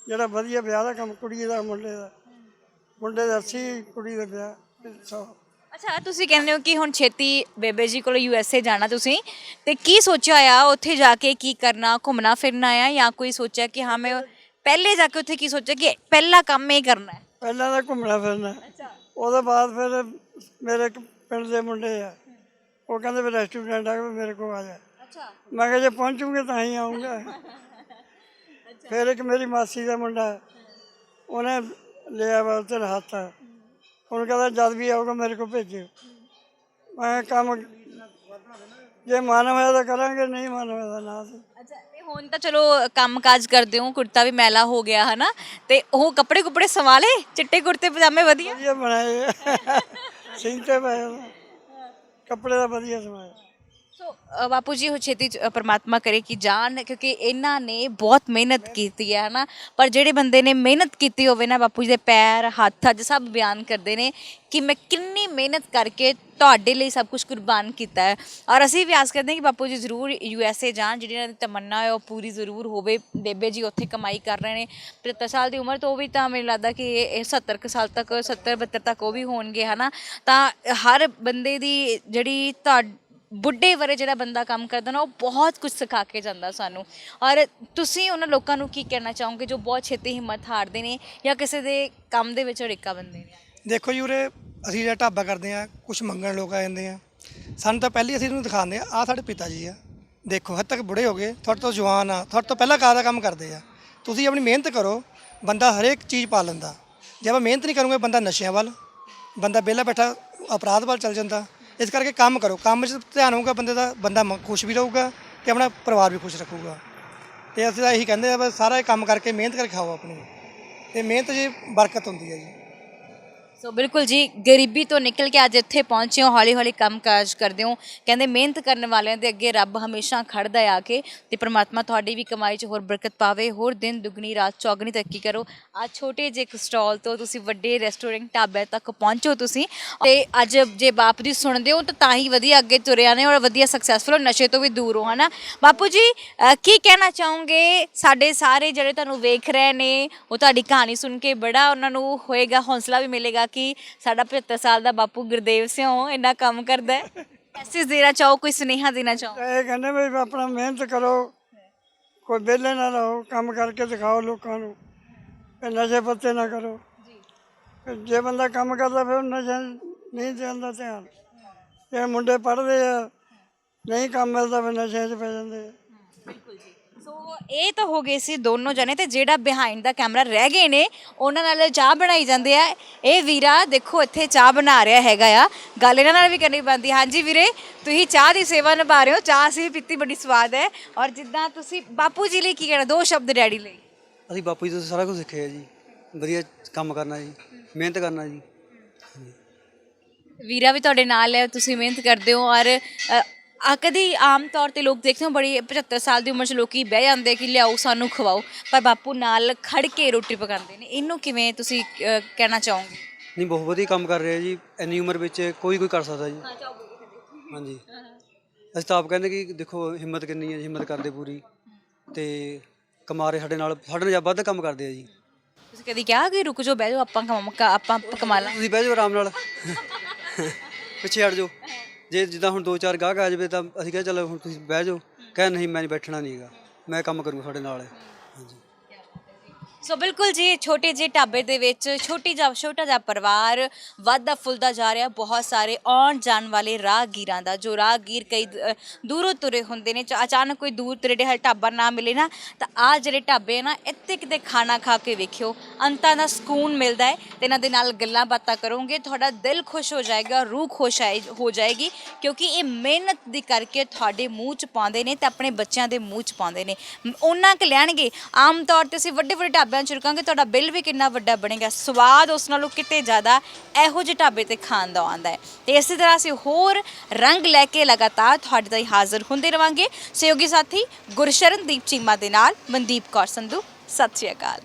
ਜਿਹੜਾ ਵਧੀਆ ਵਿਆਹ ਦਾ ਕੰਮ, ਕੁੜੀ ਦਾ ਮੁੰਡੇ ਦਾ, ਮੁੰਡੇ ਦਾ 80, ਕੁੜੀ ਦਾ ਵਿਆਹ 100। ਅੱਛਾ, ਤੁਸੀਂ ਕਹਿੰਦੇ ਹੋ ਕਿ ਹੁਣ ਛੇਤੀ ਬੇਬੇ ਜੀ ਕੋਲ USA ਜਾਣਾ ਤੁਸੀਂ, ਤੇ ਕੀ ਸੋਚਿਆ ਆ ਉੱਥੇ ਜਾ ਕੇ? ਕੀ ਕਰਨਾ, ਘੁੰਮਣਾ ਫਿਰਨਾ ਆ, ਜਾਂ ਕੋਈ ਸੋਚਿਆ ਕਿ ਹਾਂ ਮੈਂ ਪਹਿਲੇ ਜਾ ਕੇ ਉੱਥੇ ਕੀ ਸੋਚਿਆ ਕਿ ਪਹਿਲਾ ਕੰਮ ਇਹ ਕਰਨਾ ਹੈ? ਪਹਿਲਾਂ ਤਾਂ ਘੁੰਮਣਾ ਫਿਰਨਾ। ਉਹਦੇ ਬਾਅਦ ਫਿਰ ਮੇਰੇ ਇੱਕ ਪਿੰਡ ਦੇ ਮੁੰਡੇ ਆ, ਉਹ ਕਹਿੰਦੇ ਵੀ ਰੈਸਟੋਰੈਂਟ ਆ, ਮੇਰੇ ਕੋਲ ਆ ਜਾ। ਮੈਂ ਕਿਹਾ ਜੇ ਪਹੁੰਚੂਗੇ ਤਾਂ ਹੀ ਆਊਂਗਾ। ਫਿਰ ਇੱਕ ਮੇਰੀ ਮਾਸੀ ਦਾ ਮੁੰਡਾ, ਉਹਨੇ ਲਿਆ ਵਾ ਉੱਥੇ ਹੱਥ, ਉਹਨੂੰ ਕਹਿੰਦਾ ਜਦ ਵੀ ਆਊਗਾ ਮੇਰੇ ਕੋਲ ਭੇਜਿਓ। ਮੈਂ ਕੰਮ ਜੇ ਮਨ ਹੋਇਆ ਤਾਂ ਕਰਾਂਗੇ, ਨਹੀਂ ਮਨ ਹੋਇਆ ਤਾਂ ਨਾ। ਅੱਛਾ, ਤੇ ਹੁਣ ਤਾਂ ਚਲੋ ਕੰਮ ਕਾਜ ਕਰਦੇ ਹੋ, ਕੁੜਤਾ ਵੀ ਮੈਲਾ ਹੋ ਗਿਆ ਹਨਾ, ਤੇ ਉਹ ਕੱਪੜੇ ਕੁਪੜੇ ਸਵਾ ਲਏ, ਚਿੱਟੇ ਕੁੜਤੇ ਪਜਾਮੇ ਵਧੀਆ ਵਧੀਆ ਬਣਾਏ, ਸਿੰਤੇ ਪਏ, ਕੱਪੜੇ ਦਾ ਵਧੀਆ ਸਮਾਇਆ। ਸੋ ਬਾਪੂ ਜੀ ਉਹ ਛੇਤੀ ਪਰਮਾਤਮਾ ਕਰੇ ਕਿ ਜਾਣ, ਕਿਉਂਕਿ ਇਹਨਾਂ ਨੇ ਬਹੁਤ ਮਿਹਨਤ ਕੀਤੀ ਹੈ ਹਨਾ। ਪਰ ਜਿਹੜੇ ਬੰਦੇ ਨੇ ਮਿਹਨਤ ਕੀਤੀ ਹੋਵੇ ਨਾ, ਬਾਪੂ ਜੀ ਦੇ ਪੈਰ ਹੱਥ ਅੱਜ ਸਭ ਬਿਆਨ ਕਰਦੇ ਨੇ ਕਿ ਮੈਂ ਕਿੰਨੀ ਮਿਹਨਤ ਕਰਕੇ ਤੁਹਾਡੇ ਲਈ ਸਭ ਕੁਝ ਕੁਰਬਾਨ ਕੀਤਾ ਹੈ। ਔਰ ਅਸੀਂ ਵੀ ਆਸ ਕਰਦੇ ਹਾਂ ਕਿ ਬਾਪੂ ਜੀ ਜ਼ਰੂਰ USA ਜਾਣ, ਜਿਹੜੀ ਇਹਨਾਂ ਦੀ ਤਮੰਨਾ ਹੈ ਉਹ ਪੂਰੀ ਜ਼ਰੂਰ ਹੋਵੇ। ਬੇਬੇ ਜੀ ਉੱਥੇ ਕਮਾਈ ਕਰ ਰਹੇ ਨੇ, 75 ਸਾਲ ਦੀ ਉਮਰ ਤੋਂ, ਉਹ ਵੀ ਤਾਂ ਮੈਨੂੰ ਲੱਗਦਾ ਕਿ ਇਹ 70 ਕੁ ਸਾਲ ਤੱਕ, 70 72 ਤੱਕ ਉਹ ਵੀ ਹੋਣਗੇ ਹਨਾ। ਤਾਂ ਹਰ ਬੰਦੇ ਦੀ ਜਿਹੜੀ ਬੁੱਢੇ ਵਰੇ ਜਿਹੜਾ ਬੰਦਾ ਕੰਮ ਕਰਦਾ ਨਾ, ਉਹ ਬਹੁਤ ਕੁਝ ਸਿਖਾ ਕੇ ਜਾਂਦਾ ਸਾਨੂੰ। ਔਰ ਤੁਸੀਂ ਉਹਨਾਂ ਲੋਕਾਂ ਨੂੰ ਕੀ ਕਹਿਣਾ ਚਾਹੋਗੇ ਜੋ ਬਹੁਤ ਛੇਤੀ ਹਿੰਮਤ ਹਾਰਦੇ ਨੇ ਜਾਂ ਕਿਸੇ ਦੇ ਕੰਮ ਦੇ ਵਿੱਚ ਅੜਿੱਕਾ ਬੰਦੇ ਨੇ? ਦੇਖੋ ਜੀ, ਉਰੇ ਅਸੀਂ ਜਿਹੜਾ ਢਾਬਾ ਕਰਦੇ ਆ, ਕੁਝ ਮੰਗਣ ਲੋਕ ਆ ਜਾਂਦੇ ਆ, ਸਾਨੂੰ ਤਾਂ ਪਹਿਲੀ ਅਸੀਂ ਇਹਨੂੰ ਦਿਖਾਉਂਦੇ ਆ, ਆਹ ਸਾਡੇ ਪਿਤਾ ਜੀ ਆ, ਦੇਖੋ ਹੱਦ ਤੱਕ ਬੁੜੇ ਹੋ ਗਏ, ਤੁਹਾਡੇ ਤੋਂ ਜਵਾਨ ਆ, ਤੁਹਾਡੇ ਤੋਂ ਪਹਿਲਾਂ ਕਾਹਦਾ ਕੰਮ ਕਰਦੇ ਆ। ਤੁਸੀਂ ਆਪਣੀ ਮਿਹਨਤ ਕਰੋ, ਬੰਦਾ ਹਰੇਕ ਚੀਜ਼ ਪਾ ਲੈਂਦਾ। ਜੇ ਆਪਾਂ ਮਿਹਨਤ ਨਹੀਂ ਕਰੂੰਗੇ, ਬੰਦਾ ਨਸ਼ਿਆਂ ਵੱਲ, ਬੰਦਾ ਵਿਹਲਾ ਬੈਠਾ ਅਪਰਾਧ ਵੱਲ ਚੱਲ ਜਾਂਦਾ। ਇਸ ਕਰਕੇ ਕੰਮ ਕਰੋ, ਕੰਮ 'ਚ ਧਿਆਨ ਹੋਊਗਾ ਬੰਦੇ ਦਾ, ਬੰਦਾ ਖੁਸ਼ ਵੀ ਰਹੂਗਾ ਅਤੇ ਆਪਣਾ ਪਰਿਵਾਰ ਵੀ ਖੁਸ਼ ਰੱਖੂਗਾ। ਅਤੇ ਅਸੀਂ ਤਾਂ ਇਹੀ ਕਹਿੰਦੇ ਆ ਬਸ ਸਾਰਾ ਕੰਮ ਕਰਕੇ ਮਿਹਨਤ ਕਰਕੇ ਖਾਓ ਆਪਣੀ, ਅਤੇ ਮਿਹਨਤ 'ਚ ਬਰਕਤ ਹੁੰਦੀ ਹੈ ਜੀ। ਸੋ ਬਿਲਕੁਲ ਜੀ, ਗਰੀਬੀ ਤੋਂ ਨਿਕਲ ਕੇ ਅੱਜ ਇੱਥੇ ਪਹੁੰਚੇ ਹੋ, ਹੌਲੀ ਹੌਲੀ ਕੰਮ ਕਾਜ ਕਰਦੇ ਹੋ। ਕਹਿੰਦੇ ਮਿਹਨਤ ਕਰਨ ਵਾਲਿਆਂ ਦੇ ਅੱਗੇ ਰੱਬ ਹਮੇਸ਼ਾ ਖੜਦਾ ਆ ਕੇ, ਤੇ ਪ੍ਰਮਾਤਮਾ ਤੁਹਾਡੀ ਵੀ ਕਮਾਈ 'ਚ ਹੋਰ ਬਰਕਤ ਪਾਵੇ, ਹੋਰ ਦਿਨ ਦੁੱਗਣੀ ਰਾਤ ਚੌਗਣੀ ਤਰੱਕੀ ਕਰੋ। ਅੱਜ ਛੋਟੇ ਜਿਹੇ ਇੱਕ ਸਟਾਲ ਤੋਂ ਤੁਸੀਂ ਵੱਡੇ ਰੈਸਟੋਰੈਂਟ ਢਾਬੇ ਤੱਕ ਪਹੁੰਚੋ ਤੁਸੀਂ, ਤੇ ਅੱਜ ਜੇ ਬਾਪ ਦੀ ਸੁਣਦੇ ਹੋ ਤਾਂ ਹੀ ਵਧੀਆ ਅੱਗੇ ਤੁਰਿਆ ਨੇ ਔਰ ਵਧੀਆ ਸਕਸੈਸਫੁਲ ਹੋ, ਨਸ਼ੇ ਤੋਂ ਵੀ ਦੂਰ ਹੋ ਹਨਾ। ਬਾਪੂ ਜੀ ਕੀ ਕਹਿਣਾ ਚਾਹੋਗੇ? ਸਾਡੇ ਸਾਰੇ ਜਿਹੜੇ ਤੁਹਾਨੂੰ ਵੇਖ ਰਹੇ ਨੇ, ਉਹ ਤੁਹਾਡੀ ਕਹਾਣੀ ਸੁਣ ਕੇ ਬੜਾ ਉਹਨਾਂ ਨੂੰ ਹੋਏਗਾ, ਹੌਸਲਾ ਵੀ ਮਿਲੇਗਾ ਕਿ ਸਾਡਾ 75 ਸਾਲ ਦਾ ਬਾਪੂ ਗੁਰਦੇਵ ਸਿੰਘ ਇੰਨਾ ਕੰਮ ਕਰਦਾ ਹੈ। ਮੈਸੇਜ ਦੇਣਾ ਚਾਹੋ, ਕੋਈ ਸੁਨੇਹਾ ਦੇਣਾ ਚਾਹੋ? ਇਹ ਕਹਿੰਦੇ ਵੀ ਆਪਣਾ ਮਿਹਨਤ ਕਰੋ, ਕੋਈ ਵਿਹਲੇ ਨਾ ਰਹੋ, ਕੰਮ ਕਰਕੇ ਦਿਖਾਓ ਲੋਕਾਂ ਨੂੰ, ਨਸ਼ੇ ਪੱਤੇ ਨਾ ਕਰੋ। ਜੇ ਬੰਦਾ ਕੰਮ ਕਰਦਾ ਫਿਰ ਨਸ਼ੇ ਨਹੀਂ ਜਾਂਦਾ ਧਿਆਨ। ਜੇ ਮੁੰਡੇ ਪੜ੍ਹਦੇ ਆ, ਨਹੀਂ ਕੰਮ ਮਿਲਦਾ, ਫਿਰ ਨਸ਼ਿਆਂ 'ਚ ਪੈ ਜਾਂਦੇ ਆ। ਬਿਲਕੁਲ ਜੀ। ਸੋ ਇਹ ਤਾਂ ਹੋ ਗਏ ਸੀ ਦੋਨੋਂ ਜਣੇ, ਤੇ ਜਿਹੜਾ ਬਿਹਾਈਂਡ ਦਾ ਕੈਮਰਾ ਰਹਿ ਗਏ ਨੇ ਉਹਨਾਂ ਨਾਲ ਚਾਹ ਬਣਾਈ ਜਾਂਦੇ ਆ। ਇਹ ਵੀਰਾ ਦੇਖੋ ਇੱਥੇ ਚਾਹ ਬਣਾ ਰਿਹਾ ਹੈਗਾ ਆ, ਗੱਲ ਇਹਨਾਂ ਨਾਲ ਵੀ ਕਰਨੀ ਪੈਂਦੀ। ਹਾਂਜੀ ਵੀਰੇ, ਤੁਸੀਂ ਚਾਹ ਦੀ ਸੇਵਾ ਨਿਭਾ ਰਹੇ ਹੋ, ਚਾਹ ਅਸੀਂ ਵੀ ਪੀਤੀ, ਬੜੀ ਸਵਾਦ ਹੈ। ਔਰ ਜਿੱਦਾਂ ਤੁਸੀਂ ਬਾਪੂ ਜੀ ਲਈ ਕੀ ਕਹਿਣਾ, 2 ਸ਼ਬਦ ਡੈਡੀ ਲਈ? ਅਸੀਂ ਬਾਪੂ ਜੀ ਤੋਂ ਸਾਰਾ ਕੁਝ ਸਿੱਖਿਆ ਜੀ, ਵਧੀਆ ਕੰਮ ਕਰਨਾ ਜੀ, ਮਿਹਨਤ ਕਰਨਾ ਜੀ। ਵੀਰਾ ਵੀ ਤੁਹਾਡੇ ਨਾਲ ਹੈ, ਤੁਸੀਂ ਮਿਹਨਤ ਕਰਦੇ ਹੋ ਔਰ ਕਦੀ ਆਮ ਤੌਰ ਤੇ ਲੋਕ ਦੇਖਦੇ ਹੋ ਬੜੀ 75 ਸਾਲ ਦੀ ਉਮਰ 'ਚ ਲੋਕੀ ਬਹਿ ਜਾਂਦੇ ਕਿ ਲਿਆਓ ਸਾਨੂੰ ਖਵਾਓ, ਪਰ ਬਾਪੂ ਨਾਲ ਖੜ ਕੇ ਰੋਟੀ ਪਕਾਉਂਦੇ ਨੇ। ਇਹਨੂੰ ਕਿਵੇਂ ਤੁਸੀਂ ਕਹਿਣਾ ਚਾਹੋਗੇ? ਨਹੀਂ, ਬਹੁਤ ਵਧੀਆ ਕੰਮ ਕਰ ਰਿਹਾ ਜੀ। ਇੰਨੀ ਉਮਰ ਵਿੱਚ ਕੋਈ ਕਰ ਸਕਦਾ ਜੀ। ਹਾਂਜੀ, ਅਸੀਂ ਤਾਂ ਆਪ ਕਹਿੰਦੇ ਕਿ ਦੇਖੋ ਹਿੰਮਤ ਕਿੰਨੀ ਹੈ ਜੀ, ਹਿੰਮਤ ਕਰਦੇ ਪੂਰੀ, ਤੇ ਕਮਾ ਰਹੇ ਸਾਡੇ ਨਾਲ ਵੱਧ ਕੰਮ ਕਰਦੇ ਆ ਜੀ। ਤੁਸੀਂ ਕਦੀ ਕਿਹਾ ਕਿ ਰੁਕ ਜਾਓ, ਬਹਿ ਜਾਓ, ਆਪਾਂ ਕਮਾ ਲਾਂ? ਤੁਸੀਂ ਬਹਿ ਜਾਓ ਆਰਾਮ ਨਾਲ, ਪਿੱਛੇ ਹਟ ਜਾਓ। ਜੇ ਜਿੱਦਾਂ ਹੁਣ 2-4 ਗਾਹਕ ਆ ਜਾਵੇ ਤਾਂ ਅਸੀਂ ਕਿਹਾ ਚਲੋ ਹੁਣ ਤੁਸੀਂ ਬਹਿ ਜਾਓ, ਕਹਿ ਨਹੀਂ ਮੈਂ ਨਹੀਂ ਬੈਠਣਾ ਨਹੀਂ ਹੈਗਾ, ਮੈਂ ਕੰਮ ਕਰੂੰਗਾ ਤੁਹਾਡੇ ਨਾਲ। ਹਾਂਜੀ। ਸੋ ਬਿਲਕੁਲ ਜੀ, ਛੋਟੇ ਜਿਹੇ ਢਾਬੇ ਦੇ ਵਿੱਚ ਛੋਟਾ ਜਿਹਾ ਪਰਿਵਾਰ ਵੱਧਦਾ ਫੁੱਲਦਾ ਜਾ ਰਿਹਾ। ਬਹੁਤ ਸਾਰੇ ਆਉਣ ਜਾਣ ਵਾਲੇ ਰਾਹਗੀਰਾਂ ਦਾ, ਜੋ ਰਾਹਗੀਰ ਕਈ ਦੂਰੋਂ ਤੁਰੇ ਹੁੰਦੇ ਨੇ, ਅਚਾਨਕ ਕੋਈ ਦੂਰ ਤਰੇੜੇ ਢਾਬਾ ਨਾ ਮਿਲੇ ਨਾ, ਤਾਂ ਆਹ ਜਿਹੜੇ ਢਾਬੇ ਆ ਨਾ, ਇੱਥੇ ਕਿਤੇ ਖਾਣਾ ਖਾ ਕੇ ਵੇਖਿਓ, ਅੰਤਾਂ ਦਾ ਸਕੂਨ ਮਿਲਦਾ ਹੈ। ਤੇ ਇਹਨਾਂ ਦੇ ਨਾਲ ਗੱਲਾਂ ਬਾਤਾਂ ਕਰੋਗੇ, ਤੁਹਾਡਾ ਦਿਲ ਖੁਸ਼ ਹੋ ਜਾਏਗਾ, ਰੂਹ ਖੁਸ਼ ਹੋ ਜਾਏਗੀ, ਕਿਉਂਕਿ ਇਹ ਮਿਹਨਤ ਦੀ ਕਰਕੇ ਤੁਹਾਡੇ ਮੂੰਹ 'ਚ ਪਾਉਂਦੇ ਨੇ ਤੇ ਆਪਣੇ ਬੱਚਿਆਂ ਦੇ ਮੂੰਹ 'ਚ ਪਾਉਂਦੇ ਨੇ। ਉਹਨਾਂ ਕੁ ਲੈਣਗੇ। ਆਮ ਤੌਰ 'ਤੇ ਅਸੀਂ ਵੱਡੇ ਵੱਡੇ ਢਾਬਿਆਂ 'ਚ ਰੁਕਾਂਗੇ, ਤੁਹਾਡਾ ਬਿੱਲ ਵੀ ਕਿੰਨਾ ਵੱਡਾ ਬਣੇਗਾ, ਸਵਾਦ ਉਸ ਨਾਲੋਂ ਕਿਤੇ ਜ਼ਿਆਦਾ ਇਹੋ ਜਿਹੇ ਢਾਬੇ 'ਤੇ ਖਾਣ ਦਾ ਆਉਂਦਾ ਹੈ। ਤੇ ਇਸੇ ਤਰ੍ਹਾਂ ਅਸੀਂ ਹੋਰ ਰੰਗ ਲੈ ਕੇ ਲਗਾਤਾਰ ਤੁਹਾਡੇ ਤਾਈਂ ਹਾਜ਼ਰ ਹੁੰਦੇ ਰਵਾਂਗੇ। ਸਹਿਯੋਗੀ ਸਾਥੀ ਗੁਰਸ਼ਰਨਦੀਪ ਚੀਮਾ ਦੇ ਨਾਲ ਮਨਦੀਪ ਕੌਰ ਸੰਧੂ। ਸਤਿ ਸ਼੍ਰੀ ਅਕਾਲ।